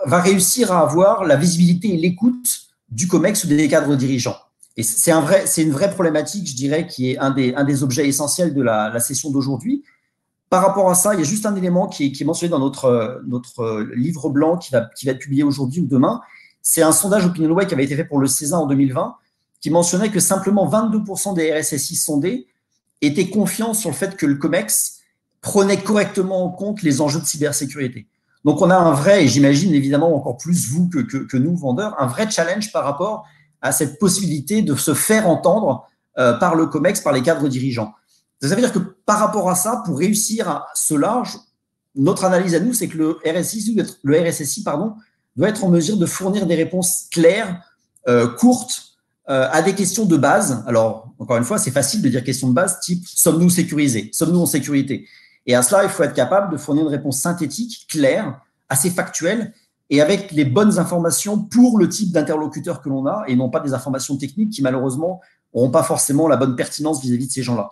va réussir à avoir la visibilité et l'écoute du COMEX ou des cadres dirigeants. Et c'est une vraie problématique, je dirais, qui est un des objets essentiels de la session d'aujourd'hui. par rapport à ça, il y a juste un élément qui est mentionné dans notre livre blanc qui va être publié aujourd'hui ou demain. C'est un sondage OpinionWay qui avait été fait pour le CESA en 2020, qui mentionnait que simplement 22% des RSSI sondés étaient confiants sur le fait que le COMEX prenait correctement en compte les enjeux de cybersécurité. Donc, on a un vrai, et j'imagine évidemment encore plus vous que nous, vendeurs, un vrai challenge par rapport à cette possibilité de se faire entendre par le COMEX, par les cadres dirigeants. Ça veut dire que par rapport à ça, pour réussir à cela, notre analyse à nous, c'est que le RSSI doit être en mesure de fournir des réponses claires, courtes, à des questions de base. Alors, encore une fois, c'est facile de dire questions de base type « sommes-nous sécurisés ? Sommes-nous en sécurité ?» Et à cela, il faut être capable de fournir une réponse synthétique, claire, assez factuelle, et avec les bonnes informations pour le type d'interlocuteur que l'on a, et non pas des informations techniques qui, malheureusement, n'auront pas forcément la bonne pertinence vis-à-vis de ces gens-là.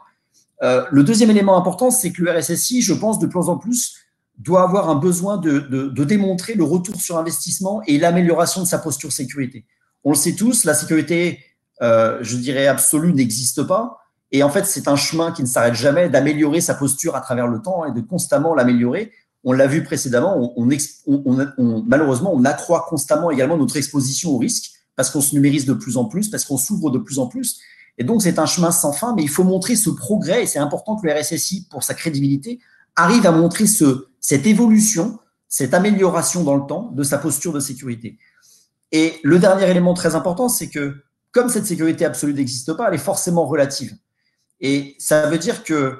Le deuxième élément important, c'est que le RSSI, je pense, de plus en plus, doit avoir un besoin de démontrer le retour sur investissement et l'amélioration de sa posture sécurité. On le sait tous, la sécurité, je dirais, absolue n'existe pas. Et en fait, c'est un chemin qui ne s'arrête jamais d'améliorer sa posture à travers le temps et de constamment l'améliorer. On l'a vu précédemment, malheureusement, on accroît constamment également notre exposition au risque parce qu'on se numérise de plus en plus, parce qu'on s'ouvre de plus en plus. Et donc, c'est un chemin sans fin, mais il faut montrer ce progrès, et c'est important que le RSSI, pour sa crédibilité, arrive à montrer cette évolution, cette amélioration dans le temps de sa posture de sécurité. Et le dernier élément très important, c'est que comme cette sécurité absolue n'existe pas, elle est forcément relative. Et ça veut dire que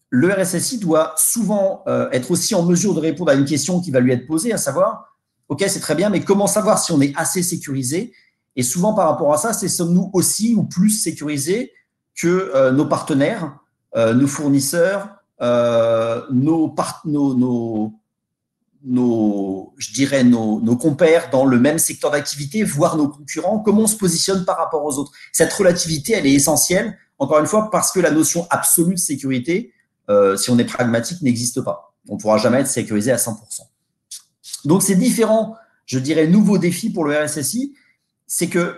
le RSSI doit souvent être aussi en mesure de répondre à une question qui va lui être posée, à savoir, OK, c'est très bien, mais comment savoir si on est assez sécurisé ? Et souvent, par rapport à ça, c'est sommes-nous aussi ou plus sécurisés que nos partenaires, nos fournisseurs, nos compères dans le même secteur d'activité, voire nos concurrents, comment on se positionne par rapport aux autres. Cette relativité, elle est essentielle, encore une fois, parce que la notion absolue de sécurité, si on est pragmatique, n'existe pas. On ne pourra jamais être sécurisé à 100%. Donc, ces différents, je dirais, nouveaux défis pour le RSSI, c'est que,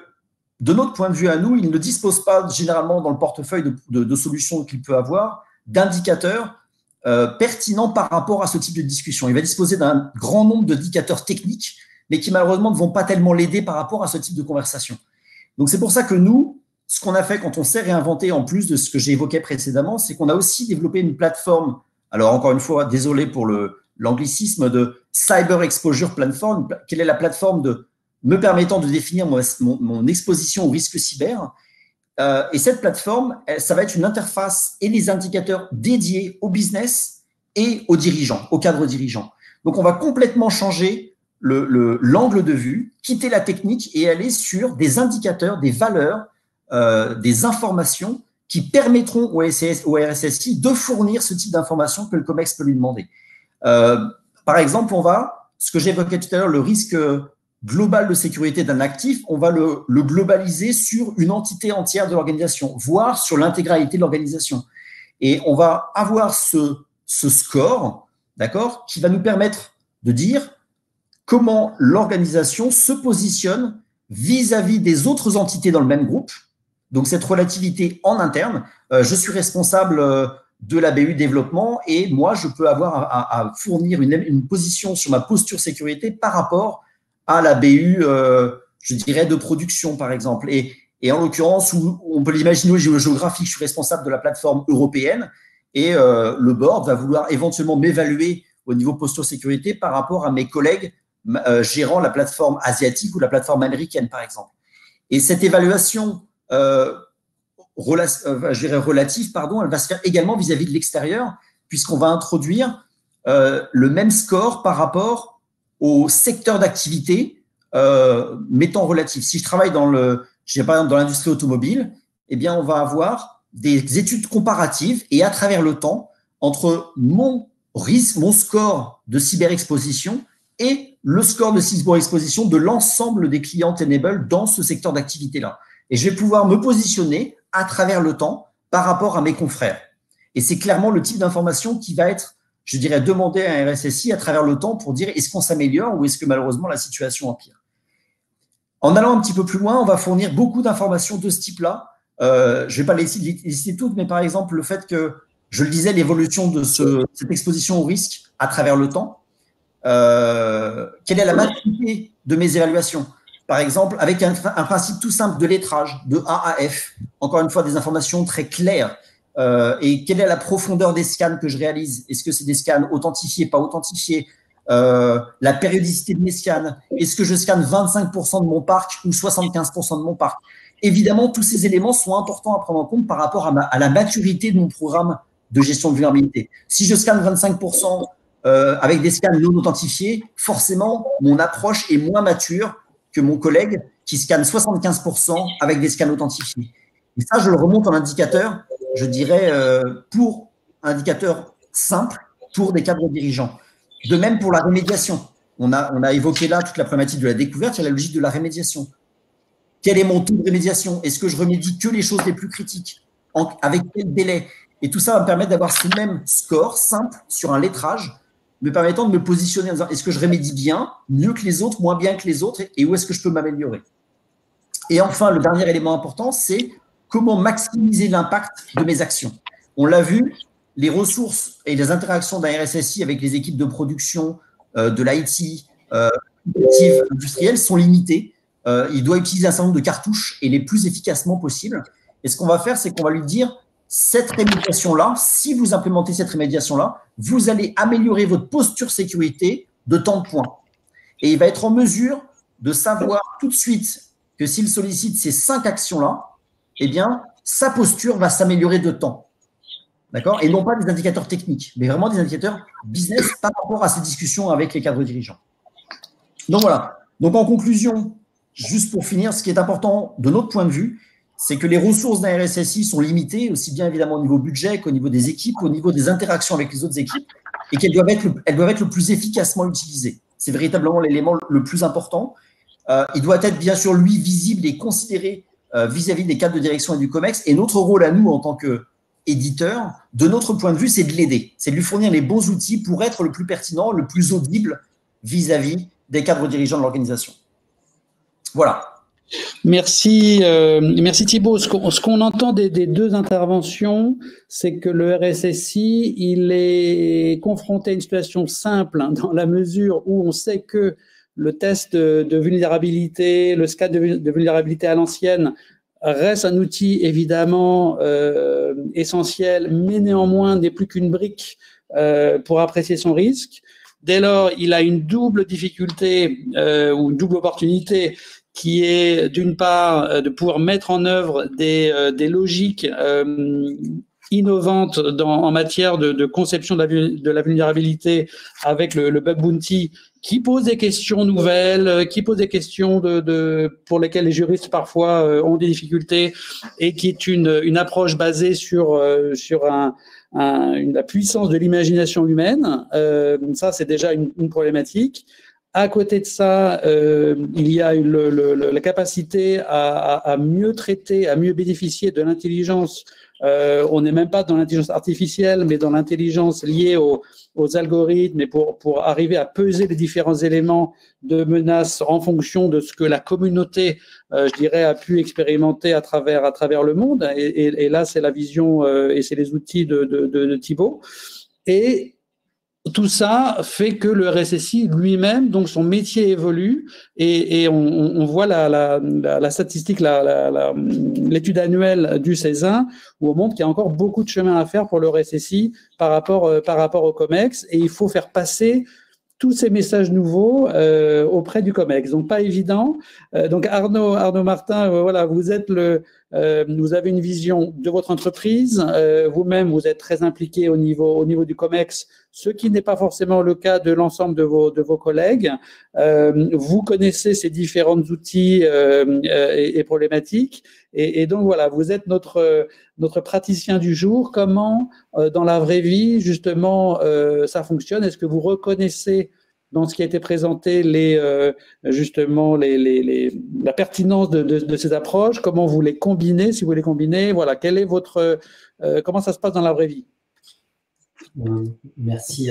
de notre point de vue à nous, il ne dispose pas généralement dans le portefeuille de solutions qu'il peut avoir, d'indicateurs pertinents par rapport à ce type de discussion. Il va disposer d'un grand nombre d'indicateurs techniques, mais qui malheureusement ne vont pas tellement l'aider par rapport à ce type de conversation. Donc, c'est pour ça que nous, ce qu'on a fait quand on s'est réinventé, en plus de ce que j'évoquais précédemment, c'est qu'on a aussi développé une plateforme, alors encore une fois, désolé pour l'anglicisme, de Cyber Exposure Platform. Quelle est la plateforme me permettant de définir mon exposition au risque cyber. Et cette plateforme, ça va être une interface et les indicateurs dédiés au business et aux dirigeants, aux cadres dirigeants. Donc, on va complètement changer l'angle de vue, quitter la technique et aller sur des indicateurs, des valeurs, des informations qui permettront au RSSI de fournir ce type d'informations que le COMEX peut lui demander. Par exemple, ce que j'évoquais tout à l'heure, le risque global de sécurité d'un actif, on va le globaliser sur une entité entière de l'organisation, voire sur l'intégralité de l'organisation. Et on va avoir ce score, d'accord, qui va nous permettre de dire comment l'organisation se positionne vis-à-vis des autres entités dans le même groupe. Donc, cette relativité en interne, je suis responsable de la BU développement et moi, je peux avoir à fournir une position sur ma posture sécurité par rapport à la BU, je dirais, de production, par exemple. Et en l'occurrence, où on peut l'imaginer au géographique, je suis responsable de la plateforme européenne et le board va vouloir éventuellement m'évaluer au niveau posture sécurité par rapport à mes collègues gérant la plateforme asiatique ou la plateforme américaine, par exemple. Et cette évaluation relative, elle va se faire également vis-à-vis de l'extérieur, puisqu'on va introduire le même score par rapport au secteur d'activité mettant relatif. Si je travaille par exemple dans l'industrie automobile, eh bien, on va avoir des études comparatives et à travers le temps, entre mon score de cyberexposition et le score de cyberexposition de l'ensemble des clients Tenable dans ce secteur d'activité-là. Et je vais pouvoir me positionner à travers le temps par rapport à mes confrères. Et c'est clairement le type d'information qui va être, je dirais, demandé à un RSSI à travers le temps pour dire est-ce qu'on s'améliore ou est-ce que malheureusement la situation empire. En allant un petit peu plus loin, on va fournir beaucoup d'informations de ce type-là. Je ne vais pas les citer toutes, mais par exemple, le fait que Je le disais, l'évolution de cette exposition au risque à travers le temps. Quelle est la maturité de mes évaluations? Par exemple, avec un principe tout simple de lettrage, de A à F. Encore une fois, des informations très claires. Et quelle est la profondeur des scans que je réalise? Est-ce que c'est des scans authentifiés, pas authentifiés? La périodicité de mes scans. Est-ce que je scanne 25% de mon parc ou 75% de mon parc? Évidemment, tous ces éléments sont importants à prendre en compte par rapport à la maturité de mon programme de gestion de vulnérabilité. Si je scanne 25% avec des scans non authentifiés, forcément, mon approche est moins mature que mon collègue qui scanne 75% avec des scans authentifiés. Et ça, je le remonte en indicateur, je dirais, pour indicateur simple pour des cadres dirigeants. De même pour la rémédiation. On a évoqué là toute la problématique de la découverte, il y a la logique de la rémédiation. Quel est mon taux de rémédiation? Est-ce que je remédie que les choses les plus critiques? Avec quel délai? Et tout ça va me permettre d'avoir ce même score simple sur un lettrage, me permettant de me positionner en disant est-ce que je remédie bien, mieux que les autres, moins bien que les autres, et où est-ce que je peux m'améliorer? Et enfin, le dernier élément important, c'est comment maximiser l'impact de mes actions. On l'a vu, les ressources et les interactions d'un RSSI avec les équipes de production, de l'IT, industrielles sont limitées. Il doit utiliser un certain nombre de cartouches et les plus efficacement possible. Et ce qu'on va faire, c'est qu'on va lui dire cette rémédiation-là, si vous implémentez cette rémédiation-là, vous allez améliorer votre posture sécurité de tant de points. Et il va être en mesure de savoir tout de suite que s'il sollicite ces 5 actions-là, eh bien, sa posture va s'améliorer de temps. D'accord? Et non pas des indicateurs techniques, mais vraiment des indicateurs business par rapport à ces discussions avec les cadres dirigeants. Donc voilà. Donc en conclusion, juste pour finir, ce qui est important de notre point de vue, c'est que les ressources d'un RSSI sont limitées, aussi bien évidemment au niveau budget qu'au niveau des équipes, au niveau des interactions avec les autres équipes, et qu'elles doivent être le plus efficacement utilisées. C'est véritablement l'élément le plus important. Il doit être bien sûr, lui, visible et considéré vis-à-vis des cadres de direction et du COMEX. Et notre rôle à nous, en tant qu'éditeur, de notre point de vue, c'est de l'aider. C'est de lui fournir les bons outils pour être le plus pertinent, le plus audible vis-à-vis des cadres dirigeants de l'organisation. Voilà. Merci, merci Thibaut. Ce qu'on entend des 2 interventions, c'est que le RSSI, il est confronté à une situation simple dans la mesure où on sait que le test de vulnérabilité, le scan de vulnérabilité à l'ancienne reste un outil évidemment essentiel, mais néanmoins n'est plus qu'une brique pour apprécier son risque. Dès lors, il a une double difficulté ou une double opportunité qui est d'une part de pouvoir mettre en œuvre des logiques innovantes en matière de conception de la vulnérabilité avec le bug bounty, qui pose des questions nouvelles, qui pose des questions pour lesquelles les juristes parfois ont des difficultés, et qui est une approche basée sur la puissance de l'imagination humaine. Ça, c'est déjà une problématique. À côté de ça, il y a la capacité à mieux traiter, à mieux bénéficier de l'intelligence. On n'est même pas dans l'intelligence artificielle, mais dans l'intelligence liée aux algorithmes, et pour arriver à peser les différents éléments de menaces en fonction de ce que la communauté, je dirais, a pu expérimenter à travers le monde. Et là, c'est la vision et c'est les outils de Thibaut. Et tout ça fait que le RSSI lui-même, donc son métier évolue, et on voit la statistique, l'étude annuelle du CESIN, où on montre qu'il y a encore beaucoup de chemin à faire pour le RSSI par rapport au COMEX, et il faut faire passer tous ces messages nouveaux auprès du COMEX. Donc pas évident. Donc Arnaud Martin, voilà, vous avez une vision de votre entreprise. Vous-même, vous êtes très impliqué au niveau du COMEX, ce qui n'est pas forcément le cas de l'ensemble de vos collègues. Vous connaissez ces différents outils et problématiques. Et donc voilà, vous êtes notre praticien du jour. Comment, dans la vraie vie, justement, ça fonctionne? Est-ce que vous reconnaissez dans ce qui a été présenté la pertinence de ces approches? Comment vous les combinez, si vous les combinez? Voilà, quel est comment ça se passe dans la vraie vie? Merci,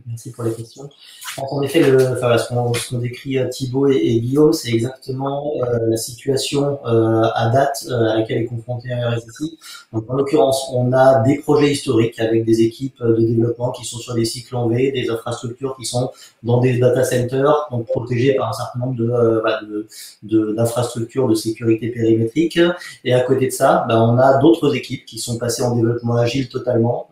merci pour les questions. Donc, en effet, ce qu'on décrit Thibaut et Guillaume, c'est exactement la situation à date à laquelle est confronté un RSSI. Donc, en l'occurrence, on a des projets historiques avec des équipes de développement qui sont sur des cycles en V, des infrastructures qui sont dans des data centers, donc protégées par un certain nombre d'infrastructures de sécurité périmétrique. Et à côté de ça, on a d'autres équipes qui sont passées en développement agile totalement.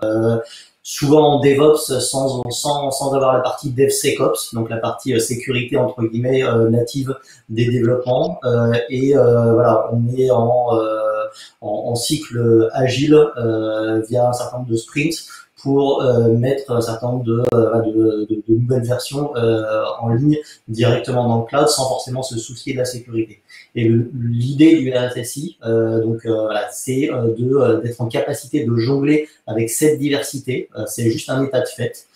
Souvent en DevOps sans avoir la partie DevSecOps, donc la partie sécurité entre guillemets native des développements. Voilà, on est en cycle agile via un certain nombre de sprints pour mettre un certain nombre de nouvelles versions en ligne directement dans le cloud sans forcément se soucier de la sécurité. Et l'idée du RSSI, voilà, c'est d'être en capacité de jongler avec cette diversité. C'est juste un état de fait.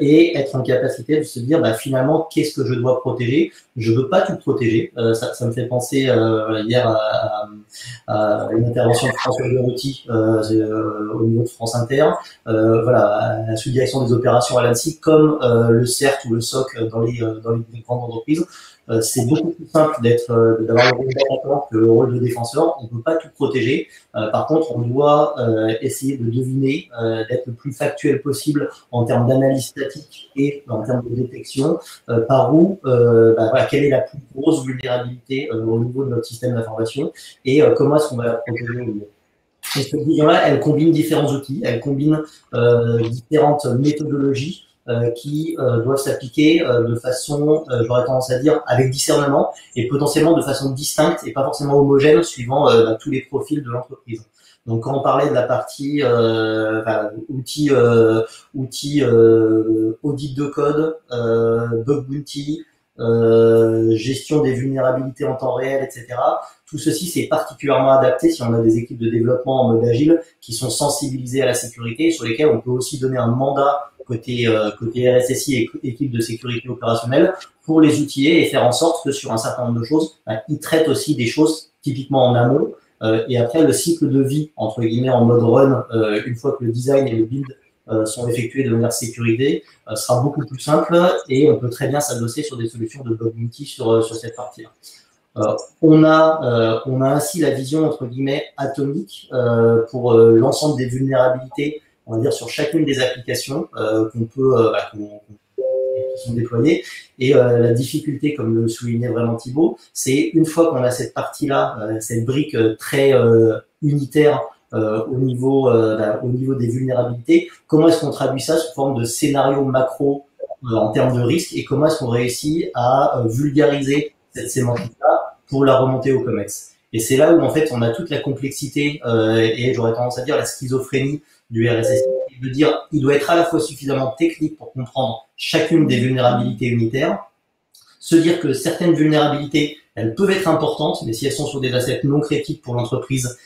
Et être en capacité de se dire finalement qu'est-ce que je dois protéger. Je veux pas tout protéger. Ça me fait penser hier à une intervention de François Beruti au niveau de France Inter. Voilà, à la sous-direction des opérations à l'ANSSI, comme le CERT ou le SOC dans les grandes entreprises. C'est beaucoup plus simple d'avoir le rôle d'attaquant que le rôle de défenseur. On ne peut pas tout protéger. Par contre, on doit essayer de deviner, d'être le plus factuel possible en termes d'analyse statique et en termes de détection, par où, voilà, quelle est la plus grosse vulnérabilité au niveau de notre système d'information et comment est-ce qu'on va la protéger au mieux. Et cette vision-là, elle combine différents outils, elle combine différentes méthodologies qui doivent s'appliquer de façon, j'aurais tendance à dire, avec discernement et potentiellement de façon distincte et pas forcément homogène suivant tous les profils de l'entreprise. Donc, quand on parlait de la partie outils audit de code, bug bounty, gestion des vulnérabilités en temps réel, etc. Tout ceci, c'est particulièrement adapté si on a des équipes de développement en mode agile qui sont sensibilisées à la sécurité, sur lesquelles on peut aussi donner un mandat côté RSSI et équipe de sécurité opérationnelle pour les outiller et faire en sorte que sur un certain nombre de choses, ils traitent aussi des choses typiquement en amont. Et après, le cycle de vie, entre guillemets, en mode run, une fois que le design et le build sont effectués de manière sécurisée, sera beaucoup plus simple et on peut très bien s'adosser sur des solutions de bug bounty sur cette partie-là. On a ainsi la vision, entre guillemets, atomique pour l'ensemble des vulnérabilités, on va dire, sur chacune des applications qui sont déployées. Et la difficulté, comme le soulignait vraiment Thibaut, c'est une fois qu'on a cette partie-là, cette brique très unitaire au niveau des vulnérabilités, comment est-ce qu'on traduit ça sous forme de scénario macro en termes de risque et comment est-ce qu'on réussit à vulgariser cette sémantique-là pour la remonter au COMEX. Et c'est là où, en fait, on a toute la complexité et j'aurais tendance à dire la schizophrénie du RSSI, de dire il doit être à la fois suffisamment technique pour comprendre chacune des vulnérabilités unitaires, se dire que certaines vulnérabilités, elles peuvent être importantes, mais si elles sont sur des assets non critiques pour l'entreprise,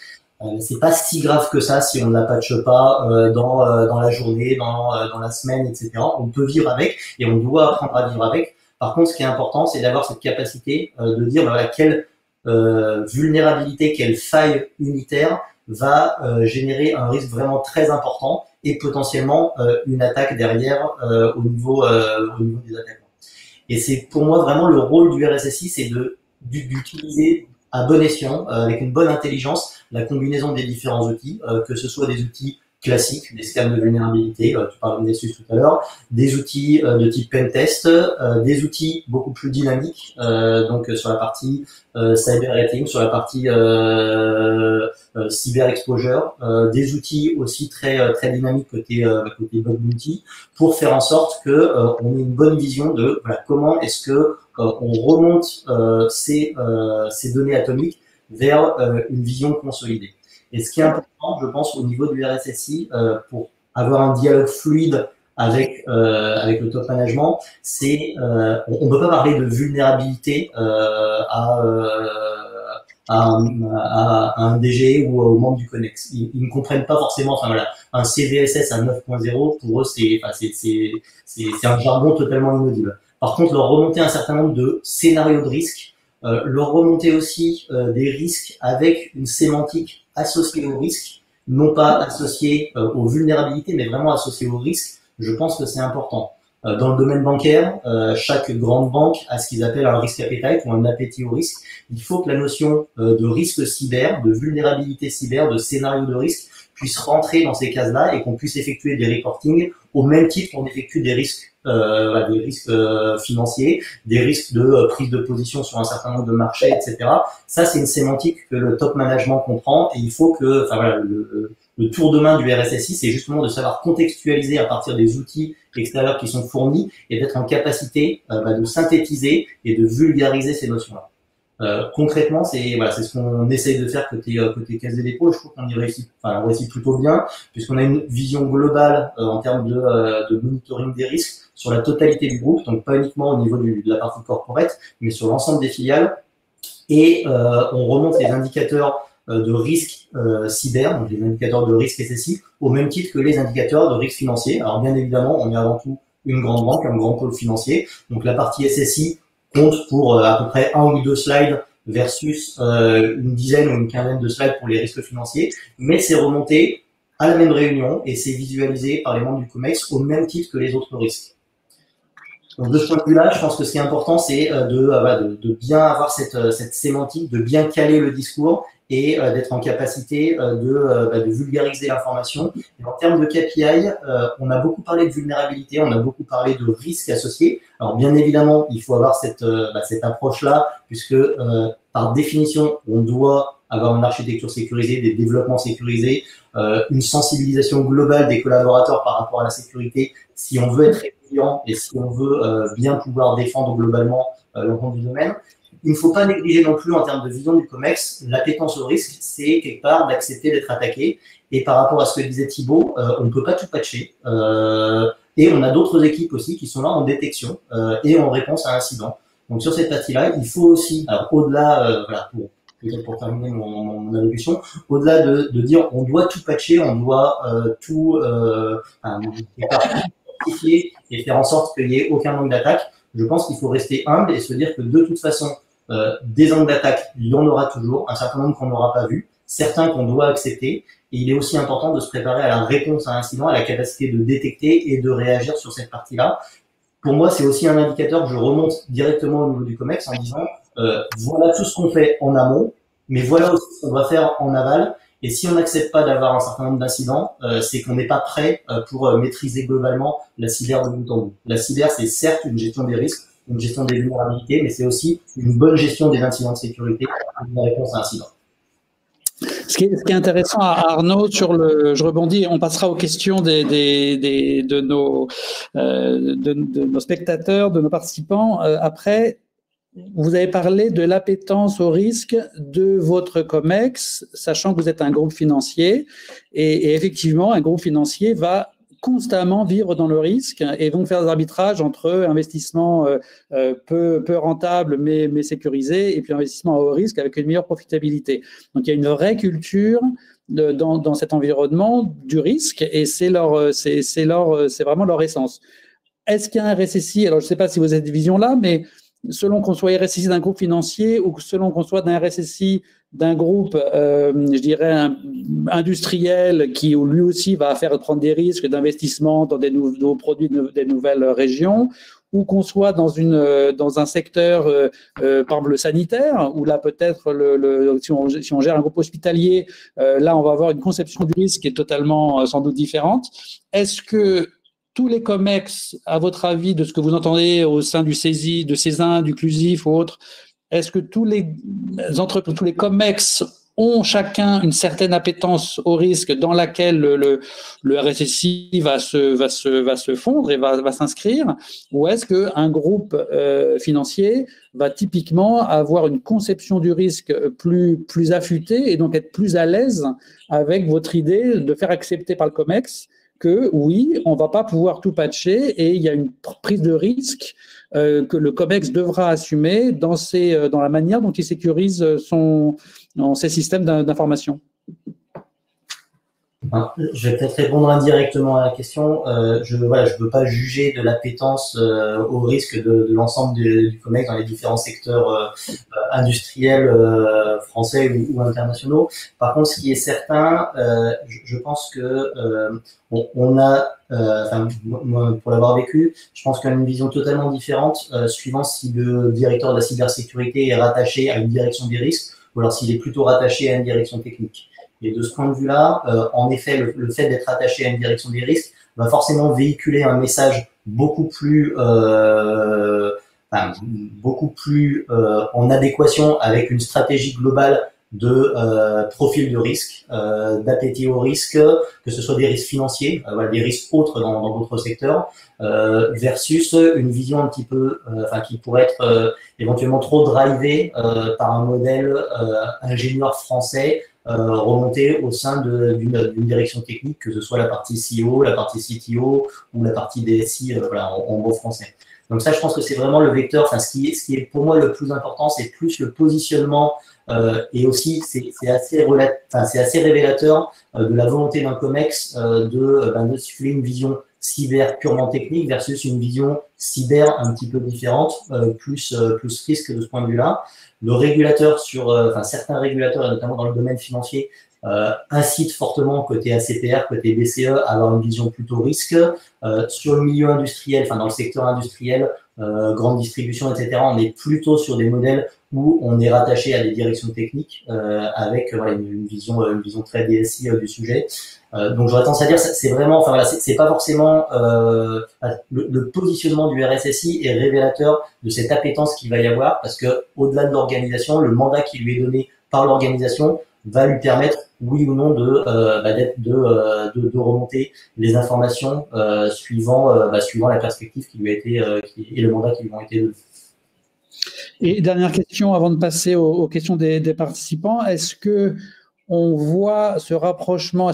c'est pas si grave que ça si on ne la patche pas dans la journée, dans la semaine, etc. On peut vivre avec et on doit apprendre à vivre avec. Par contre, ce qui est important, c'est d'avoir cette capacité de dire voilà, quelle vulnérabilité, quelle faille unitaire va générer un risque vraiment très important et potentiellement une attaque derrière au niveau des attaquants. Et c'est pour moi vraiment le rôle du RSSI, c'est d'utiliser à bon escient, avec une bonne intelligence, la combinaison des différents outils, que ce soit des outils classiques, des scans de vulnérabilité, tu parlais de Nessus tout à l'heure, des outils de type pentest, des outils beaucoup plus dynamiques, donc sur la partie cyber rating, sur la partie cyber exposure, des outils aussi très dynamiques côté bug bounty, pour faire en sorte que on ait une bonne vision de voilà, comment est-ce que on remonte ces données atomiques vers une vision consolidée. Et ce qui est important, je pense, au niveau du RSSI, pour avoir un dialogue fluide avec le top management, c'est on ne peut pas parler de vulnérabilité à un DG ou aux membres du CONEX. Ils ne comprennent pas forcément. Enfin voilà, un CVSS à 9.0 pour eux c'est un jargon totalement inaudible. Par contre, leur remonter un certain nombre de scénarios de risque, leur remonter aussi des risques avec une sémantique associée au risque non pas associés aux vulnérabilités, mais vraiment associés aux risques, je pense que c'est important. Dans le domaine bancaire, chaque grande banque a ce qu'ils appellent un risk appetite ou un appétit au risque. Il faut que la notion de risque cyber, de vulnérabilité cyber, de scénario de risque puisse rentrer dans ces cases-là et qu'on puisse effectuer des reportings au même titre qu'on effectue des risques financiers, des risques de prise de position sur un certain nombre de marchés, etc. Ça, c'est une sémantique que le top management comprend et il faut que, le tour de main du RSSI, c'est justement de savoir contextualiser à partir des outils extérieurs qui sont fournis et d'être en capacité de synthétiser et de vulgariser ces notions-là. Concrètement, c'est ce qu'on essaye de faire côté Caisse des dépôts. Je trouve qu'on y réussit, on réussit plutôt bien, puisqu'on a une vision globale en termes de monitoring des risques sur la totalité du groupe, donc pas uniquement au niveau de la partie corporate, mais sur l'ensemble des filiales. Et on remonte les indicateurs de risque cyber, donc les indicateurs de risque SSI, au même titre que les indicateurs de risque financier. Alors bien évidemment, on est avant tout une grande banque, un grand pôle financier, donc la partie SSI compte pour à peu près 1 ou 2 slides versus une dizaine ou une quinzaine de slides pour les risques financiers, mais c'est remonté à la même réunion et c'est visualisé par les membres du COMEX au même titre que les autres risques. Donc de ce point de vue-là, je pense que ce qui est important, c'est de bien avoir cette sémantique, de bien caler le discours et d'être en capacité de vulgariser l'information. En termes de KPI, on a beaucoup parlé de vulnérabilité, on a beaucoup parlé de risques associés. Alors bien évidemment, il faut avoir cette approche-là, puisque par définition, on doit avoir une architecture sécurisée, des développements sécurisés, une sensibilisation globale des collaborateurs par rapport à la sécurité, si on veut être résilient et si on veut bien pouvoir défendre globalement l'ensemble du domaine. Il ne faut pas négliger non plus en termes de vision du COMEX, l'appétence au risque, c'est quelque part d'accepter d'être attaqué. Et par rapport à ce que disait Thibaut, on ne peut pas tout patcher. Et on a d'autres équipes aussi qui sont là en détection et en réponse à incident. Donc sur cette partie-là, il faut aussi, alors au-delà, pour terminer mon allocution, au-delà de dire on doit tout patcher, on doit tout identifier et faire en sorte qu'il n'y ait aucun manque d'attaque, je pense qu'il faut rester humble et se dire que de toute façon, des angles d'attaque, il y en aura toujours, un certain nombre qu'on n'aura pas vu, certains qu'on doit accepter, et il est aussi important de se préparer à la réponse à un incident, à la capacité de détecter et de réagir sur cette partie-là. Pour moi, c'est aussi un indicateur que je remonte directement au niveau du COMEX en disant voilà tout ce qu'on fait en amont, mais voilà aussi ce qu'on doit faire en aval. Et si on n'accepte pas d'avoir un certain nombre d'incidents, c'est qu'on n'est pas prêt pour maîtriser globalement la cyber de bout en bout. La cyber, c'est certes une gestion des risques, une gestion des vulnérabilités, mais c'est aussi une bonne gestion des incidents de sécurité et une réponse à incidents. Ce qui est intéressant à Arnaud, je rebondis, on passera aux questions de nos spectateurs, de nos participants après. Vous avez parlé de l'appétence au risque de votre COMEX, sachant que vous êtes un groupe financier et effectivement, un groupe financier va constamment vivre dans le risque et donc faire des arbitrages entre investissement peu rentable mais sécurisé et puis investissement à haut risque avec une meilleure profitabilité. Donc, il y a une vraie culture dans cet environnement du risque et c'est vraiment leur essence. Est-ce qu'il y a un RSSI? Alors, je ne sais pas si vous avez cette vision-là, mais selon qu'on soit RSSI d'un groupe financier ou selon qu'on soit d'un RSSI d'un groupe, je dirais, industriel qui lui aussi va prendre des risques d'investissement dans des nouveaux produits, des nouvelles régions, ou qu'on soit dans un secteur, par exemple, le sanitaire, où là, peut-être, si on gère un groupe hospitalier, là, on va avoir une conception du risque qui est totalement, sans doute, différente. Est-ce que tous les COMEX, à votre avis, de ce que vous entendez au sein du CESI, de CESIN, du CLUSIF ou autres, est-ce que tous les COMEX ont chacun une certaine appétence au risque dans laquelle le RSSI va se fondre et va s'inscrire, ou est-ce qu'un groupe financier va typiquement avoir une conception du risque plus affûtée et donc être plus à l'aise avec votre idée de faire accepter par le COMEX que oui, on ne va pas pouvoir tout patcher et il y a une prise de risque que le COMEX devra assumer dans la manière dont il sécurise ses systèmes d'information. Je vais peut-être répondre indirectement à la question. Je ne peux pas juger de l'appétence au risque de l'ensemble du COMEX dans les différents secteurs industriels français ou internationaux. Par contre, ce qui est certain, je pense que on a, moi, pour l'avoir vécu, je pense qu'on a une vision totalement différente suivant si le directeur de la cybersécurité est rattaché à une direction des risques ou alors s'il est plutôt rattaché à une direction technique. Et de ce point de vue-là, en effet, le fait d'être attaché à une direction des risques va forcément véhiculer un message beaucoup plus en adéquation avec une stratégie globale de profil de risque, d'appétit au risque, que ce soit des risques financiers, des risques autres dans d'autres secteurs, versus une vision un petit peu, qui pourrait être éventuellement trop drivée par un modèle ingénieur français remonter au sein d'une direction technique, que ce soit la partie CEO, la partie CTO ou la partie DSI, en bon français. Donc ça, je pense que c'est vraiment le vecteur. Enfin, ce qui est pour moi le plus important, c'est plus le positionnement et aussi c'est assez révélateur de la volonté d'un COMEX de suivre une vision cyber purement technique versus une vision cyber un petit peu différente, plus risque de ce point de vue-là. Le régulateur certains régulateurs, et notamment dans le domaine financier, incitent fortement côté ACPR, côté BCE, à avoir une vision plutôt risque. Sur le milieu industriel, dans le secteur industriel, grande distribution, etc., on est plutôt sur des modèles où on est rattaché à des directions techniques avec une vision très DSI du sujet. Donc j'aurais tendance à dire c'est vraiment, c'est pas forcément le positionnement du RSSI est révélateur de cette appétence qu'il va y avoir, parce que au-delà de l'organisation, le mandat qui lui est donné par l'organisation va lui permettre, oui ou non, de remonter les informations suivant la perspective qui lui a été et le mandat qui lui ont été donnés. Et dernière question avant de passer aux questions des participants. Est-ce que on voit ce rapprochement,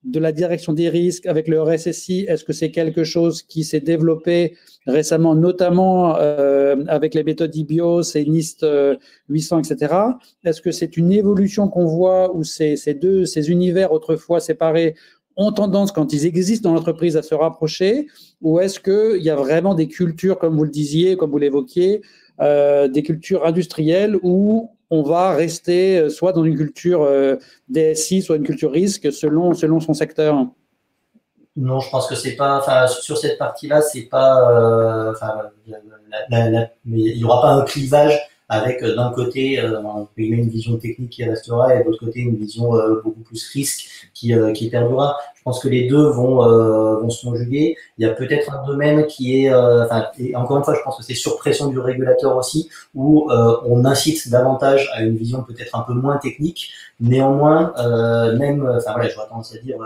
de la direction des risques avec le RSSI, est-ce que c'est quelque chose qui s'est développé récemment, notamment avec les méthodes IBIOS et NIST 800, etc. Est-ce que c'est une évolution qu'on voit où ces univers autrefois séparés ont tendance, quand ils existent dans l'entreprise, à se rapprocher, ou est-ce qu'il y a vraiment des cultures, comme vous le disiez, comme vous l'évoquiez, des cultures industrielles où on va rester soit dans une culture DSI, soit une culture risque, selon son secteur? Non, je pense que c'est pas. Sur cette partie-là, c'est pas. Mais il n'y aura pas un clivage avec d'un côté une vision technique qui restera et de l'autre côté une vision beaucoup plus risque qui perdurera. Je pense que les deux vont se conjuguer. Il y a peut-être un domaine qui est, et encore une fois, je pense que c'est sur pression du régulateur aussi, où on incite davantage à une vision peut-être un peu moins technique. Néanmoins, j'aurais tendance à dire,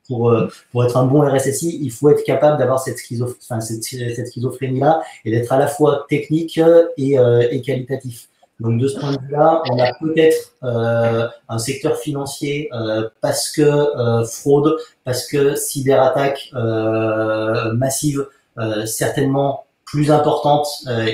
pour être un bon RSSI, il faut être capable d'avoir cette schizophrénie-là et d'être à la fois technique et qualitatif. Donc de ce point de vue-là, on a peut-être un secteur financier parce que fraude, parce que cyberattaque massive, certainement plus importante,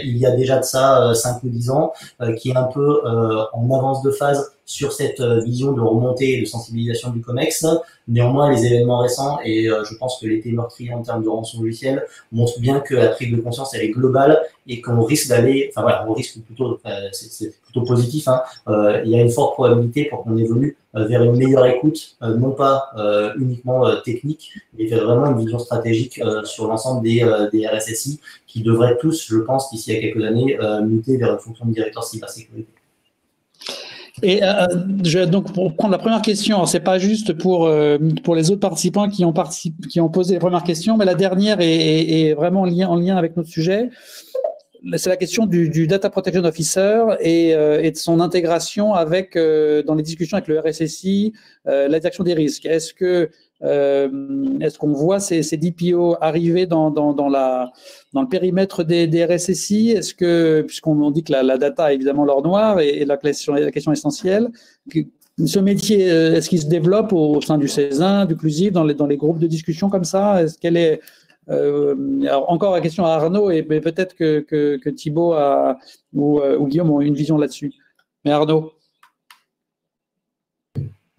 il y a déjà de ça 5 ou 10 ans, qui est un peu en avance de phase sur cette vision de remontée et de sensibilisation du COMEX. Néanmoins, les événements récents, et je pense que l'été meurtrier en termes de rançon logicielle, montrent bien que la prise de conscience, elle est globale et qu'on risque d'aller, on risque plutôt, c'est plutôt positif, il y a une forte probabilité pour qu'on évolue vers une meilleure écoute, non pas uniquement technique, mais vers vraiment une vision stratégique sur l'ensemble des RSSI qui devraient tous, je pense, d'ici à quelques années, muter vers une fonction de directeur cybersécurité. Et donc pour prendre la première question, c'est pas juste pour les autres participants qui ont posé les premières questions, mais la dernière est vraiment en lien avec notre sujet. C'est la question du Data Protection Officer et de son intégration dans les discussions avec le RSSI, la direction des risques. Est-ce qu'on voit ces DPO arriver dans le périmètre des RSSI? Est-ce que, puisqu'on dit que la data est évidemment l'or noir et la question essentielle, ce métier, est-ce qu'il se développe au sein du CESIN, du CLUSIF, dans les groupes de discussion comme ça? Est-ce qu'elle est alors encore la question à Arnaud, mais peut-être que Thibaut ou Guillaume ont une vision là-dessus. Mais Arnaud.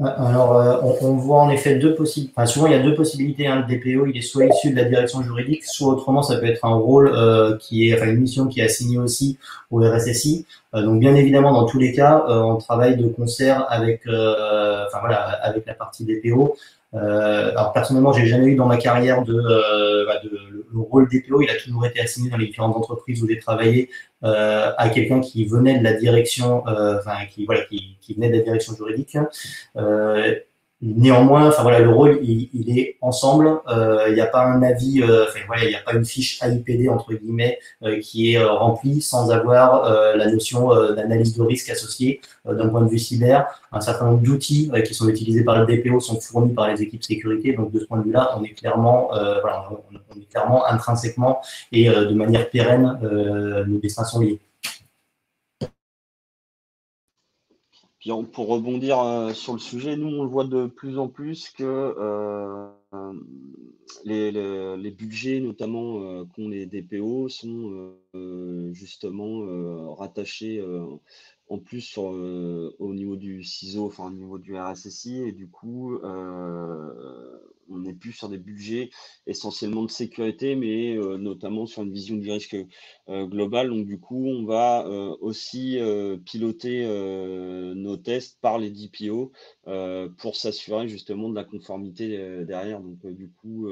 Alors, on voit en effet deux possibilités. Enfin, souvent, il y a deux possibilités. Le DPO, il est soit issu de la direction juridique, soit autrement, ça peut être un rôle une mission qui est assignée aussi au RSSI. Donc, bien évidemment, dans tous les cas, on travaille de concert avec, avec la partie DPO. Alors personnellement, j'ai jamais eu dans ma carrière le rôle DPO. Il a toujours été assigné dans les différentes entreprises où j'ai travaillé à quelqu'un qui venait de la direction, qui venait de la direction juridique. Néanmoins, le rôle il est ensemble. Il n'y a pas un avis, il n'y a pas une fiche AIPD entre guillemets qui est remplie sans avoir la notion d'analyse de risque associée d'un point de vue cyber. Un certain nombre d'outils qui sont utilisés par le DPO sont fournis par les équipes sécurité. Donc de ce point de vue-là, on est clairement, on est clairement intrinsèquement et de manière pérenne, nos destins sont liés. Puis pour rebondir sur le sujet, nous on le voit de plus en plus que les budgets, notamment qu'ont les DPO, sont justement rattachés en plus au niveau du CISO, enfin au niveau du RSSI, et du coup on n'est plus sur des budgets essentiellement de sécurité, mais notamment sur une vision du risque global. Donc du coup, on va aussi piloter nos tests par les DPO pour s'assurer justement de la conformité derrière. Donc du coup,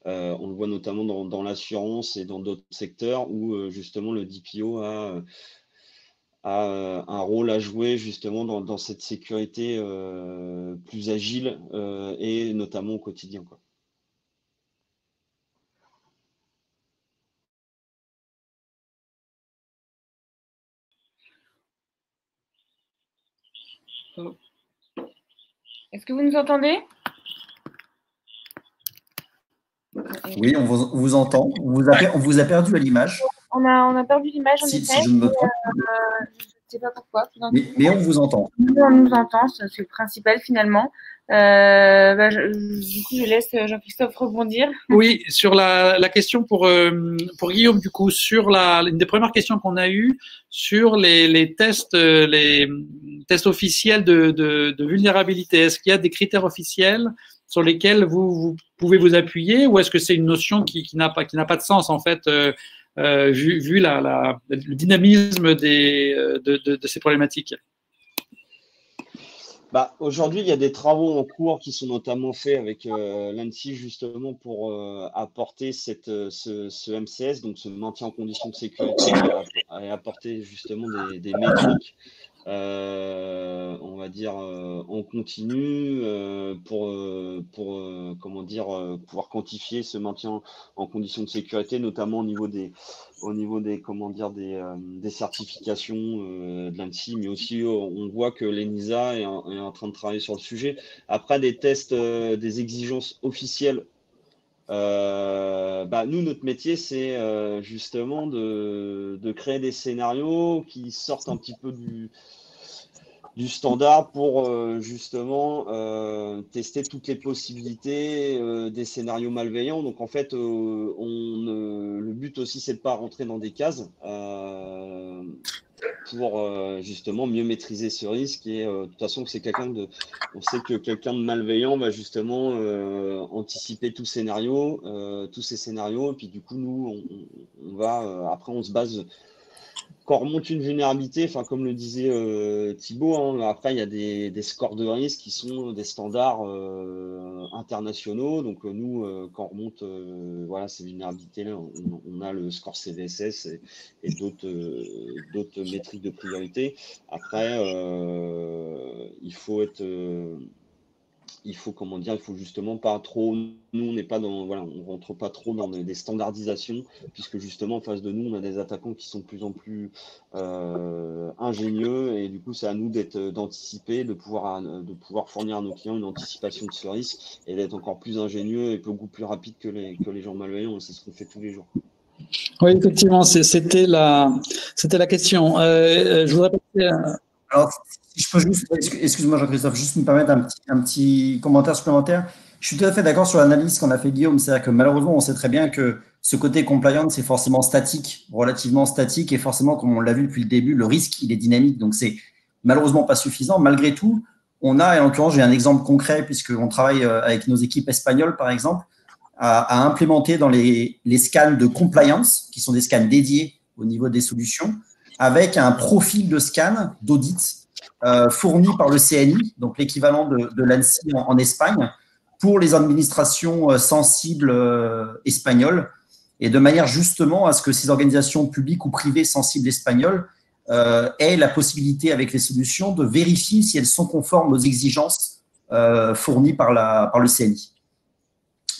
on le voit notamment dans l'assurance et dans d'autres secteurs où justement le DPO a un rôle à jouer justement dans cette sécurité plus agile et notamment au quotidien, quoi. Est-ce que vous nous entendez? Oui, on vous entend. On vous a perdu à l'image. On a perdu l'image, en Si effet. je ne me trompe. Je ne sais pas pourquoi. Mais on vous entend. Nous, on nous entend, c'est le principal finalement. Du coup, je laisse Jean-Christophe rebondir. Oui, sur la question pour Guillaume, du coup, sur une des premières questions qu'on a eues sur les tests officiels de vulnérabilité. Est-ce qu'il y a des critères officiels sur lesquels vous pouvez vous appuyer, ou est-ce que c'est une notion qui n'a pas de sens en fait, vu le dynamisme de ces problématiques? Aujourd'hui, il y a des travaux en cours qui sont notamment faits avec l'ANSSI justement pour apporter ce MCS, donc ce maintien en condition de sécurité, et apporter justement des métriques, on va dire, en continu pour pouvoir quantifier ce maintien en condition de sécurité, notamment au niveau des certifications de l'ANSSI, mais aussi on voit que l'ENISA est en train de travailler sur le sujet. Après, des tests, des exigences officielles, nous, notre métier, c'est justement de créer des scénarios qui sortent un petit peu du standard pour justement tester toutes les possibilités des scénarios malveillants. Donc en fait, le but aussi, c'est de pas rentrer dans des cases pour justement mieux maîtriser ce risque. Et de toute façon, on sait que quelqu'un de malveillant va justement anticiper tous ces scénarios, et puis du coup, nous, on va après, on se base. Quand on remonte une vulnérabilité, enfin comme le disait Thibaut, après il y a des scores de risque qui sont des standards internationaux. Donc nous, quand on remonte ces vulnérabilités-là, on a le score CVSS et d'autres métriques de priorité. Après, il faut justement pas trop. Nous, on n'est pas on rentre pas trop dans des standardisations, puisque justement en face de nous, on a des attaquants qui sont de plus en plus ingénieux, et du coup, c'est à nous d'anticiper, de pouvoir fournir à nos clients une anticipation de ce risque et d'être encore plus ingénieux et beaucoup plus rapide que les gens malveillants. C'est ce qu'on fait tous les jours. Oui, effectivement, c'était la question. Je voudrais passer à... Alors, si je peux juste, excuse-moi Jean-Christophe, juste me permettre un petit commentaire supplémentaire. Je suis tout à fait d'accord sur l'analyse qu'on a fait Guillaume. C'est-à-dire que malheureusement, on sait très bien que ce côté compliant, c'est forcément statique, relativement statique, et forcément, comme on l'a vu depuis le début, le risque, il est dynamique. Donc, c'est malheureusement pas suffisant. Malgré tout, on a, et en l'occurrence, j'ai un exemple concret puisqu'on travaille avec nos équipes espagnoles, par exemple, à implémenter dans les scans de compliance, qui sont des scans dédiés au niveau des solutions, avec un profil de scan d'audit fourni par le CNI, donc l'équivalent de l'ANSSI en Espagne, pour les administrations sensibles espagnoles, et de manière justement à ce que ces organisations publiques ou privées sensibles espagnoles aient la possibilité, avec les solutions, de vérifier si elles sont conformes aux exigences fournies par le CNI.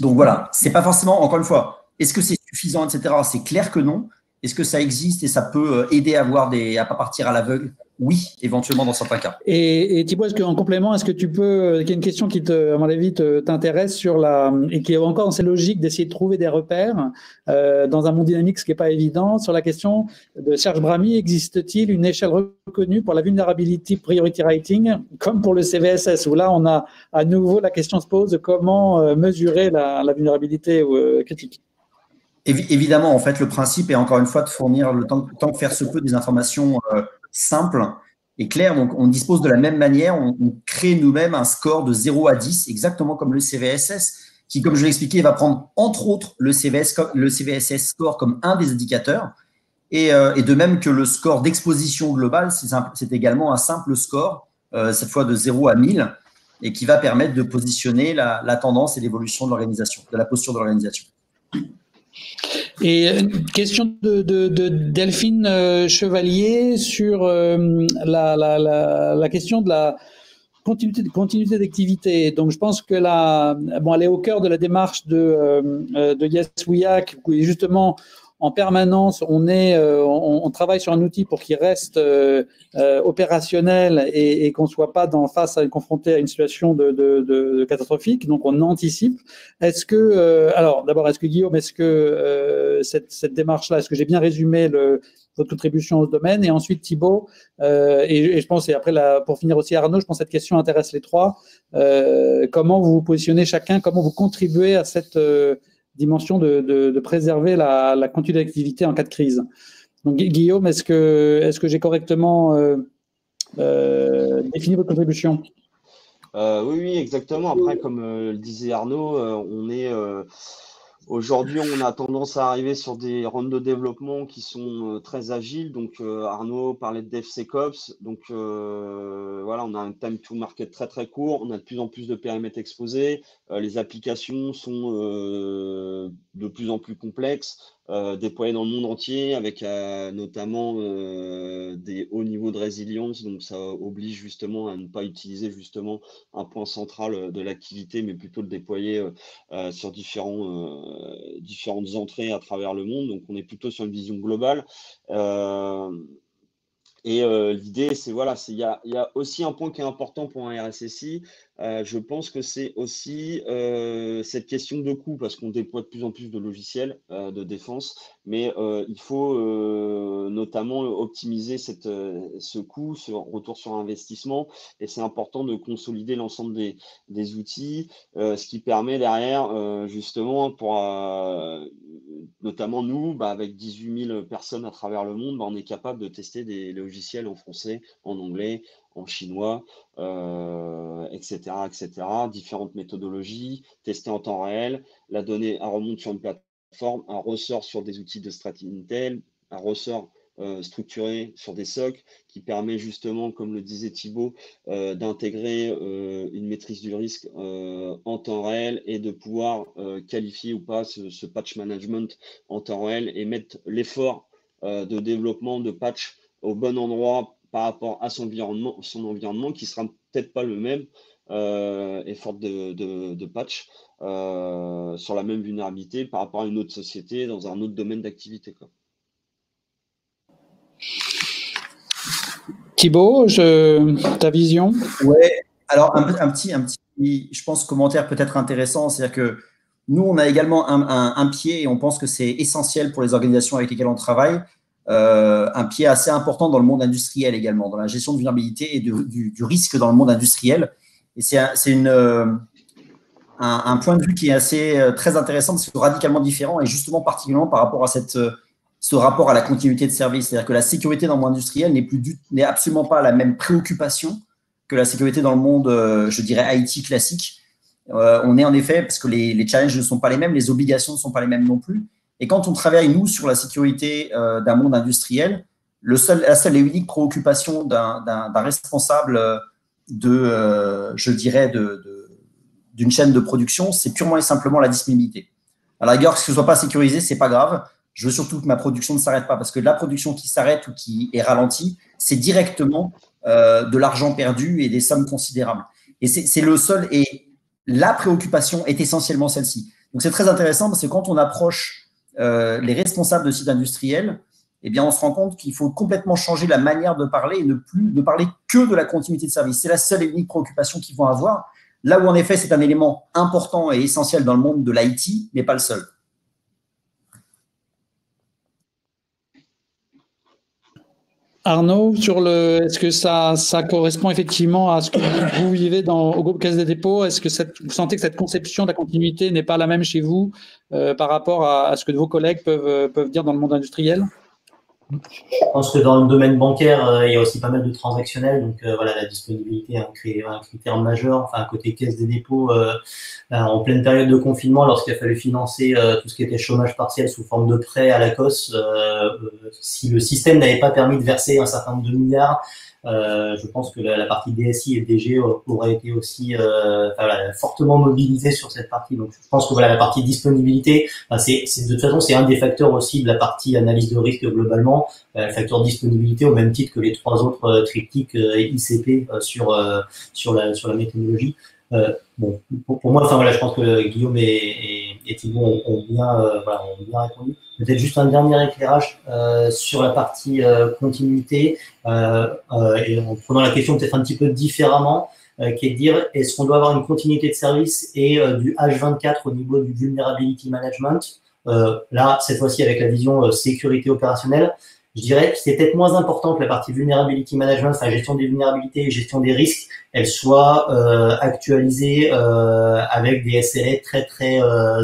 Donc voilà, c'est pas forcément, encore une fois, est-ce que c'est suffisant, etc. C'est clair que non. Est-ce que ça existe et ça peut aider à ne pas partir à l'aveugle? Oui, éventuellement dans certains cas. Et Thibaut, en complément, est-ce que tu peux, il y a une question qui, à mon avis, t'intéresse et qui est encore dans cette logique d'essayer de trouver des repères dans un monde dynamique, ce qui n'est pas évident, sur la question de Serge Bramy, existe-t-il une échelle reconnue pour la vulnerability priority rating, comme pour le CVSS, où là, on a à nouveau la question se pose de comment mesurer la vulnérabilité critique? Évidemment, en fait, le principe est encore une fois de fournir, tant que faire se peut, des informations simples et claires. Donc, on dispose de la même manière, on crée nous-mêmes un score de 0 à 10, exactement comme le CVSS, qui, comme je l'ai expliqué, va prendre entre autres le CVSS score comme un des indicateurs. Et de même que le score d'exposition globale, c'est également un simple score, cette fois de 0 à 1000, et qui va permettre de positionner la tendance et l'évolution de l'organisation, de la posture de l'organisation. Et une question de Delphine Chevalier sur la question de la continuité d'activité. Donc, je pense que elle est au cœur de la démarche de Yes We Hack, où justement, en permanence, on travaille sur un outil pour qu'il reste opérationnel et qu'on ne soit pas confronté à une situation de catastrophique. Donc, on anticipe. Est-ce que Guillaume, cette démarche-là, est-ce que j'ai bien résumé votre contribution au domaine? Et ensuite, Thibaut, et je pense, et après, pour finir aussi Arnaud, je pense que cette question intéresse les trois. Comment vous vous positionnez chacun? Comment vous contribuez à cette dimension de préserver la continuité d'activité en cas de crise? Donc, Guillaume, est-ce que j'ai correctement défini votre contribution? Oui, exactement. Après, comme le disait Arnaud, aujourd'hui, on a tendance à arriver sur des rounds de développement qui sont très agiles. Donc, Arnaud parlait de DevSecOps. Donc, voilà, on a un time to market très, très court. On a de plus en plus de périmètres exposés. Les applications sont de plus en plus complexes, déployées dans le monde entier, avec notamment des hauts niveaux de résilience. Donc, ça oblige justement à ne pas utiliser justement un point central de l'activité, mais plutôt le déployer sur différentes entrées à travers le monde. Donc, on est plutôt sur une vision globale. L'idée, il y a aussi un point qui est important pour un RSSI. Je pense que c'est aussi cette question de coût, parce qu'on déploie de plus en plus de logiciels de défense, mais il faut notamment optimiser ce coût, ce retour sur investissement, et c'est important de consolider l'ensemble des outils, ce qui permet derrière, justement, pour notamment nous, avec 18 000 personnes à travers le monde, on est capable de tester des logiciels en français, en anglais, en chinois, etc., différentes méthodologies, tester en temps réel, la donnée elle remonte sur une plateforme, un ressort sur des outils de Strat Intel, un ressort structuré sur des SOC qui permet justement, comme le disait Thibaut, d'intégrer une maîtrise du risque en temps réel et de pouvoir qualifier ou pas ce patch management en temps réel et mettre l'effort de développement de patch au bon endroit par rapport à son environnement qui sera peut-être pas le même effort de patch sur la même vulnérabilité par rapport à une autre société dans un autre domaine d'activité, quoi. Thibaut, ta vision? Ouais, alors un petit, je pense, commentaire peut-être intéressant, c'est-à-dire que nous, on a également un pied, et on pense que c'est essentiel pour les organisations avec lesquelles on travaille, un pied assez important dans le monde industriel également, dans la gestion de vulnérabilité et du risque dans le monde industriel. Et c'est un point de vue qui est très intéressant, parce que radicalement différent, et justement particulièrement par rapport à ce rapport à la continuité de service. C'est-à-dire que la sécurité dans le monde industriel n'est absolument pas la même préoccupation que la sécurité dans le monde, je dirais, IT classique. On est en effet, parce que les challenges ne sont pas les mêmes, les obligations ne sont pas les mêmes non plus. Et quand on travaille, nous, sur la sécurité d'un monde industriel, la seule et unique préoccupation d'un responsable je dirais, d'une chaîne de production, c'est purement et simplement la disponibilité. À la rigueur, que ce ne soit pas sécurisé, ce n'est pas grave. Je veux surtout que ma production ne s'arrête pas, parce que la production qui s'arrête ou qui est ralentie, c'est directement de l'argent perdu et des sommes considérables. Et c'est le seul, et la préoccupation est essentiellement celle-ci. Donc c'est très intéressant, parce que quand on approche les responsables de sites industriels, eh bien, on se rend compte qu'il faut complètement changer la manière de parler et ne parler que de la continuité de service. C'est la seule et unique préoccupation qu'ils vont avoir. Là où, en effet, c'est un élément important et essentiel dans le monde de l'IT, mais pas le seul. Arnaud, est-ce que ça correspond effectivement à ce que vous vivez au groupe Caisse des Dépôts? Est-ce que vous sentez que cette conception de la continuité n'est pas la même chez vous par rapport à ce que vos collègues peuvent dire dans le monde industriel? Je pense que dans le domaine bancaire, il y a aussi pas mal de transactionnels. Donc voilà, la disponibilité est un critère majeur. Enfin, côté Caisse des Dépôts, en pleine période de confinement, lorsqu'il a fallu financer tout ce qui était chômage partiel sous forme de prêt à la COS, si le système n'avait pas permis de verser un certain nombre de milliards, je pense que la partie DSI et DG aurait été aussi fortement mobilisée sur cette partie. Donc, je pense que voilà, la partie disponibilité, de toute façon, c'est un des facteurs aussi de la partie analyse de risque globalement. Le facteur disponibilité, au même titre que les trois autres triptyques ICP sur la méthodologie. Bon, pour moi, enfin voilà, je pense que Guillaume et Thibaut ont bien répondu. Peut-être juste un dernier éclairage sur la partie continuité et en prenant la question peut-être un petit peu différemment, qui est de dire est-ce qu'on doit avoir une continuité de service et du H24 au niveau du vulnerability management. Là, cette fois-ci avec la vision sécurité opérationnelle. Je dirais que c'est peut-être moins important que la partie vulnerability management, enfin gestion des vulnérabilités et gestion des risques, elle soit actualisée avec des SLA très très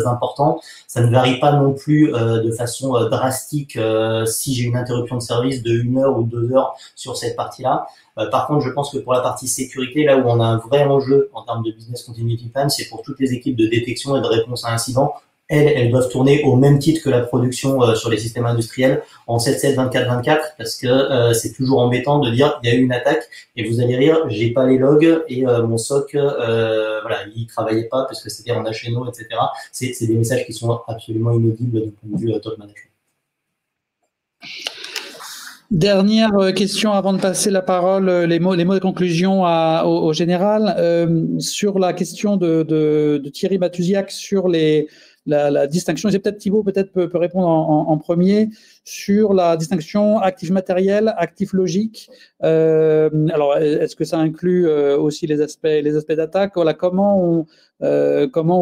importants. Ça ne varie pas non plus de façon drastique si j'ai une interruption de service de 1 heure ou 2 heures sur cette partie-là. Par contre, je pense que pour la partie sécurité, là où on a un vrai enjeu en termes de business continuity plan, c'est pour toutes les équipes de détection et de réponse à incidents. Elles doivent tourner au même titre que la production sur les systèmes industriels en 7/7, 24/24, parce que c'est toujours embêtant de dire il y a eu une attaque et vous allez rire, j'ai pas les logs et mon SOC voilà, il travaillait pas parce que c'était en HNO, etc. C'est des messages qui sont absolument inaudibles du point de vue top management. Dernière question avant de passer la parole, les mots de conclusion au général, sur la question de Thierry Matuziak sur la distinction, et peut-être Thibaut peut répondre en premier, sur la distinction actif matériel, actif logique. Alors, est-ce que ça inclut aussi les aspects d'attaque? Voilà, comment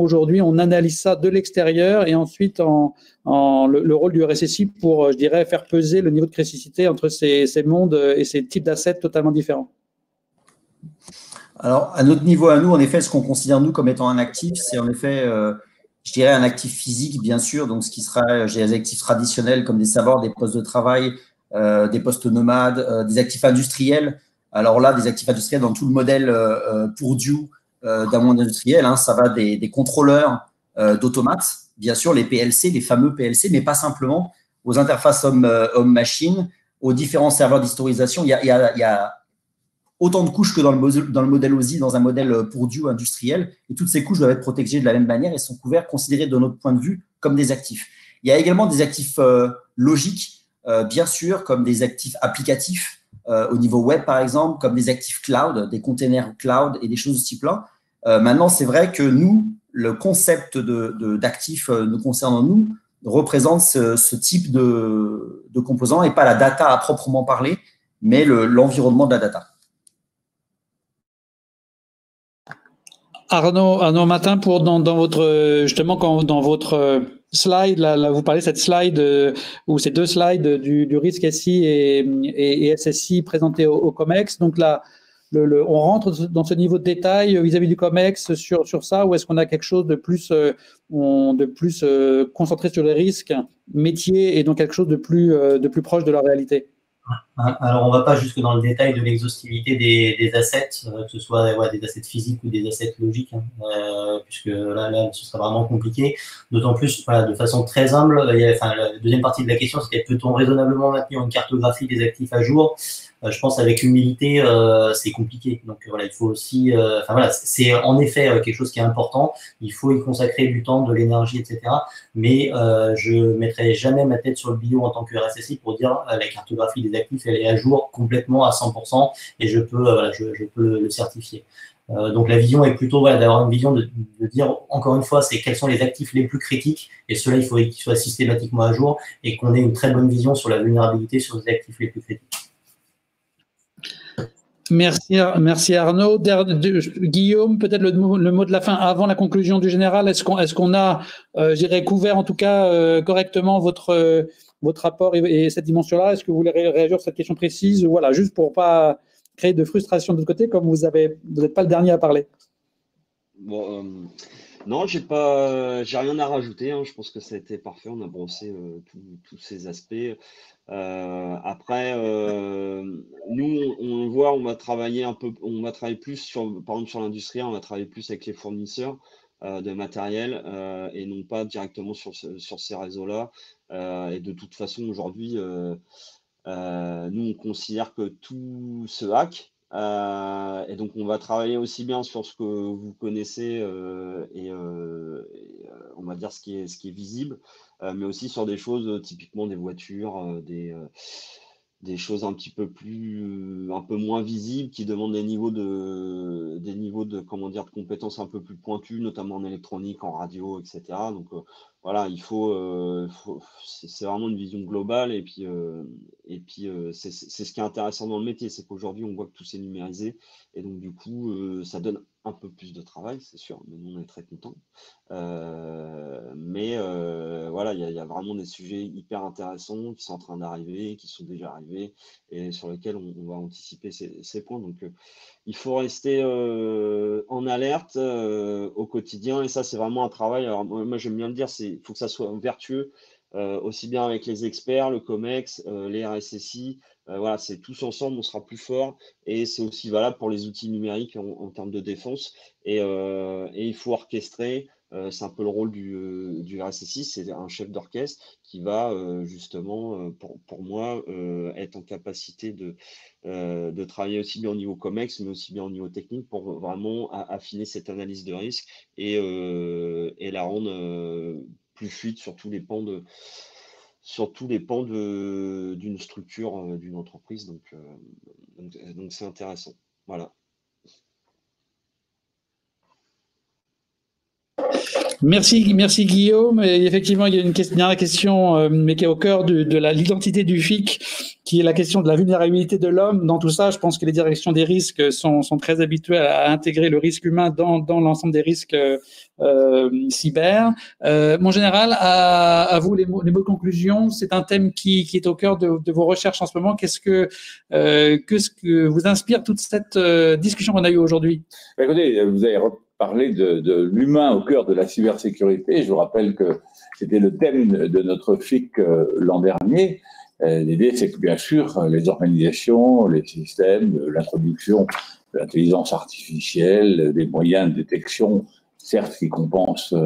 aujourd'hui on analyse ça de l'extérieur et ensuite le rôle du RSSI pour, je dirais, faire peser le niveau de criticité entre ces mondes et ces types d'assets totalement différents? Alors, à notre niveau, à nous, en effet, ce qu'on considère, nous, comme étant un actif, c'est en effet, je dirais, un actif physique, bien sûr, donc ce qui sera des actifs traditionnels comme des serveurs, des postes de travail, des postes nomades, des actifs industriels. Alors là, des actifs industriels dans tout le modèle Purdue d'un monde industriel, hein, ça va des contrôleurs d'automates, bien sûr, les PLC, les fameux PLC, mais pas simplement, aux interfaces homme-machine, aux différents serveurs d'historisation. Il y a autant de couches que dans le modèle OSI, dans un modèle Purdue industriel. Et toutes ces couches doivent être protégées de la même manière et sont couvertes, considérées de notre point de vue, comme des actifs. Il y a également des actifs logiques, bien sûr, comme des actifs applicatifs au niveau web, par exemple, comme des actifs cloud, des containers cloud et des choses de ce type-là. Maintenant, c'est vrai que nous, le concept d'actifs nous concernant nous, représente ce type de composants et pas la data à proprement parler, mais l'environnement de la data. Arnaud Matin, dans votre justement dans votre slide, là vous parlez de cette slide ou ces deux slides du risque SI et SSI présentés au COMEX. Donc là, on rentre dans ce niveau de détail vis-à-vis du COMEX sur ça, ou est-ce qu'on a quelque chose de plus concentré sur les risques métiers et donc quelque chose de plus proche de la réalité? Alors, on va pas jusque dans le détail de l'exhaustivité des assets, que ce soit des assets physiques ou des assets logiques, puisque là, ce sera vraiment compliqué. D'autant plus, voilà, de façon très humble, la deuxième partie de la question, c'était peut-on raisonnablement maintenir une cartographie des actifs à jour? Je pense avec humilité, c'est compliqué. Donc voilà, il faut aussi, c'est en effet quelque chose qui est important. Il faut y consacrer du temps, de l'énergie, etc. Mais je mettrai jamais ma tête sur le bio en tant que RSSI pour dire la cartographie des actifs, elle est à jour complètement à 100% et je peux, je peux le certifier. Donc la vision est plutôt d'avoir une vision de dire, encore une fois, c'est quels sont les actifs les plus critiques et ceux-là, il faut qu'ils soient systématiquement à jour et qu'on ait une très bonne vision sur la vulnérabilité sur les actifs les plus critiques. Merci Arnaud. Guillaume, peut-être le mot de la fin avant la conclusion du général. Est-ce qu'on a, couvert en tout cas correctement votre rapport et cette dimension-là? Est-ce que vous voulez réagir sur cette question précise? Voilà, juste pour pas créer de frustration de l'autre côté, comme vous n'êtes pas le dernier à parler. Bon, non, j'ai rien à rajouter. Hein. Je pense que ça a été parfait. On a brossé tous ces aspects. Après, nous, on le voit, on va travailler plus sur, par exemple, sur l'industriel, on va travailler plus avec les fournisseurs de matériel et non pas directement sur ces réseaux-là. Et de toute façon, aujourd'hui, nous, on considère que tout se hack. Et donc, on va travailler aussi bien sur ce que vous connaissez et on va dire ce qui est visible, mais aussi sur des choses typiquement des voitures, des choses un peu moins visibles qui demandent des niveaux de comment dire de compétences un peu plus pointues, notamment en électronique, en radio, etc. Donc voilà, c'est vraiment une vision globale et puis c'est ce qui est intéressant dans le métier, c'est qu'aujourd'hui on voit que tout s'est numérisé et donc du coup ça donne un peu plus de travail, c'est sûr, mais nous on est très contents. Mais voilà, il y a vraiment des sujets hyper intéressants qui sont en train d'arriver, qui sont déjà arrivés et sur lesquels on va anticiper ces points. Donc il faut rester en alerte au quotidien et ça c'est vraiment un travail. Alors moi j'aime bien le dire, il faut que ça soit vertueux. Aussi bien avec les experts, le COMEX, les RSSI, voilà, c'est tous ensemble, on sera plus fort et c'est aussi valable pour les outils numériques en termes de défense et il faut orchestrer, c'est un peu le rôle du RSSI, c'est un chef d'orchestre qui va justement, pour moi, être en capacité de travailler aussi bien au niveau COMEX, mais aussi bien au niveau technique pour vraiment affiner cette analyse de risque et la rendre plus fluide sur tous les pans d'une structure, d'une entreprise. Donc c'est intéressant. Voilà. Merci Guillaume. Et effectivement, il y a une dernière question, mais qui est au cœur de l'identité du FIC, qui est la question de la vulnérabilité de l'homme. Dans tout ça, je pense que les directions des risques sont très habituées à intégrer le risque humain dans l'ensemble des risques cyber. Mon général, à vous les mots de conclusion. C'est un thème qui est au cœur de vos recherches en ce moment. Qu'est-ce que vous inspire toute cette discussion qu'on a eue aujourd'hui? Écoutez, vous avez parler de l'humain au cœur de la cybersécurité. Je vous rappelle que c'était le thème de notre FIC l'an dernier. L'idée, c'est que bien sûr, les organisations, les systèmes, l'introduction de l'intelligence artificielle, des moyens de détection, certes qui compensent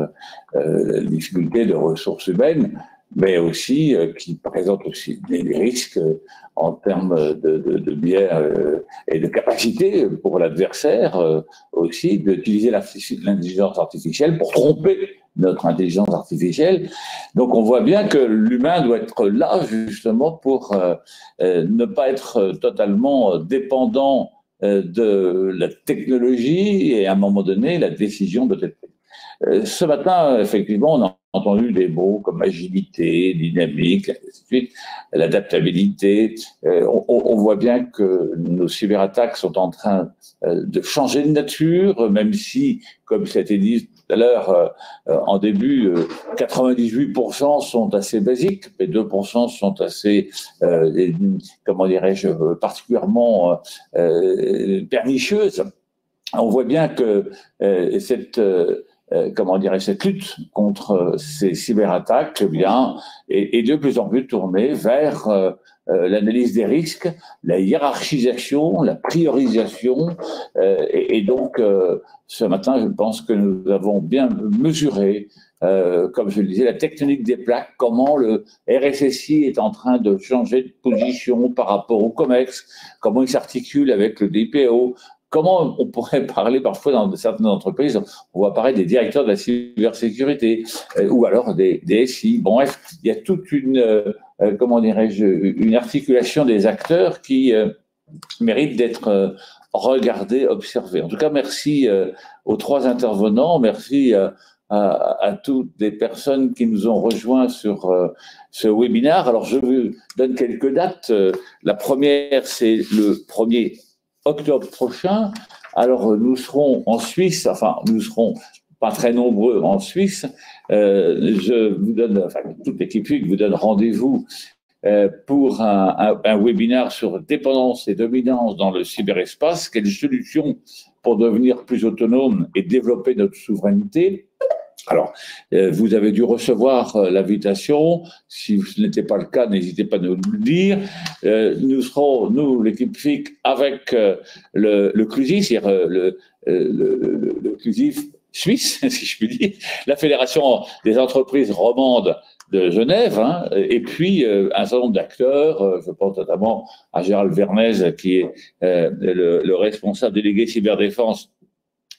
la difficulté de ressources humaines, mais aussi qui présentent aussi des risques en termes de biais et de capacité pour l'adversaire aussi d'utiliser l'intelligence artificielle pour tromper notre intelligence artificielle. Donc on voit bien que l'humain doit être là justement pour ne pas être totalement dépendant de la technologie et à un moment donné la décision doit être prise. Ce matin, effectivement, on a entendu des mots comme agilité, dynamique, ainsi de suite, l'adaptabilité. On voit bien que nos cyberattaques sont en train de changer de nature, même si, comme ça a été dit tout à l'heure, en début, 98% sont assez basiques, mais 2% sont assez, comment dirais-je, particulièrement pernicieuses. On voit bien que comment dirais cette lutte contre ces cyberattaques, eh bien, est de plus en plus tournée vers l'analyse des risques, la hiérarchisation, la priorisation, et donc ce matin, je pense que nous avons bien mesuré, comme je le disais, la tectonique des plaques, comment le RSSI est en train de changer de position par rapport au COMEX, comment il s'articule avec le DPO, comment on pourrait parler parfois dans certaines entreprises, on voit apparaître des directeurs de la cybersécurité ou alors des SI. Bon, bref, il y a toute une, comment dirais-je, une articulation des acteurs qui mérite d'être regardée, observée. En tout cas, merci aux 3 intervenants, merci à toutes les personnes qui nous ont rejoints sur ce webinaire. Alors, je vous donne quelques dates. La première, c'est le 1er octobre prochain. Alors, nous serons en Suisse, enfin, nous serons pas très nombreux en Suisse. Je vous donne, enfin, toute l'équipe vous donne rendez-vous pour un webinaire sur dépendance et dominance dans le cyberespace. Quelles solutions pour devenir plus autonome et développer notre souveraineté? Alors, vous avez dû recevoir l'invitation. Si ce n'était pas le cas, n'hésitez pas à nous le dire. Nous serons, nous, l'équipe FIC, avec le CLUSIF, c'est-à-dire le CLUSIF suisse, si je puis dire, la Fédération des entreprises romandes de Genève, hein, et puis un certain nombre d'acteurs, je pense notamment à Gérald Vernez, qui est le responsable délégué cyberdéfense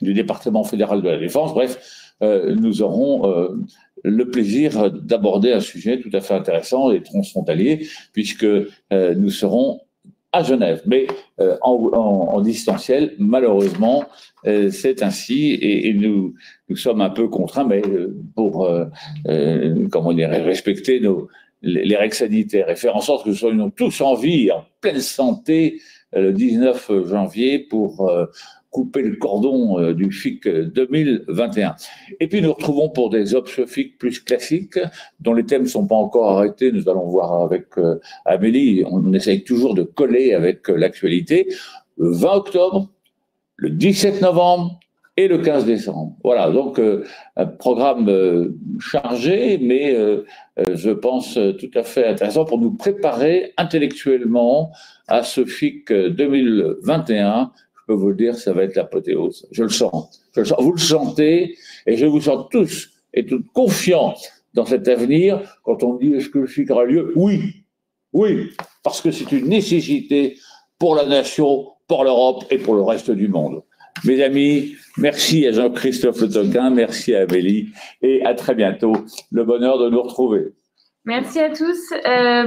du département fédéral de la défense. Bref, nous aurons le plaisir d'aborder un sujet tout à fait intéressant et transfrontalier, puisque nous serons à Genève, mais en distanciel, malheureusement, c'est ainsi, et nous sommes un peu contraints, mais pour comment dire, respecter les règles sanitaires et faire en sorte que nous soyons tous en vie, en pleine santé, le 19 janvier pour couper le cordon du FIC 2021. Et puis nous retrouvons pour des Ops FIC plus classiques, dont les thèmes ne sont pas encore arrêtés. Nous allons voir avec Amélie, on essaye toujours de coller avec l'actualité. Le 20 octobre, le 17 novembre et le 15 décembre. Voilà, donc un programme chargé, mais je pense tout à fait intéressant pour nous préparer intellectuellement à ce FIC 2021. Je peux vous le dire, ça va être l'apothéose. Je le sens. Vous le sentez, et je vous sens tous et toutes confiants dans cet avenir. Quand on dit est-ce que le FIC aura lieu? Oui, parce que c'est une nécessité pour la nation, pour l'Europe et pour le reste du monde. Mes amis, merci à Jean-Christophe Le Toquin, merci à Amélie, et à très bientôt. Le bonheur de nous retrouver. Merci à tous.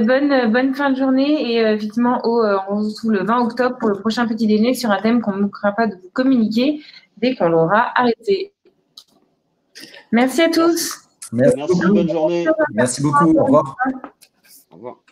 Bonne fin de journée. Et effectivement, on se retrouve le 20 octobre pour le prochain petit déjeuner sur un thème qu'on ne manquera pas de vous communiquer dès qu'on l'aura arrêté. Merci à tous. Merci, bonne journée. Merci beaucoup. Au revoir. Au revoir.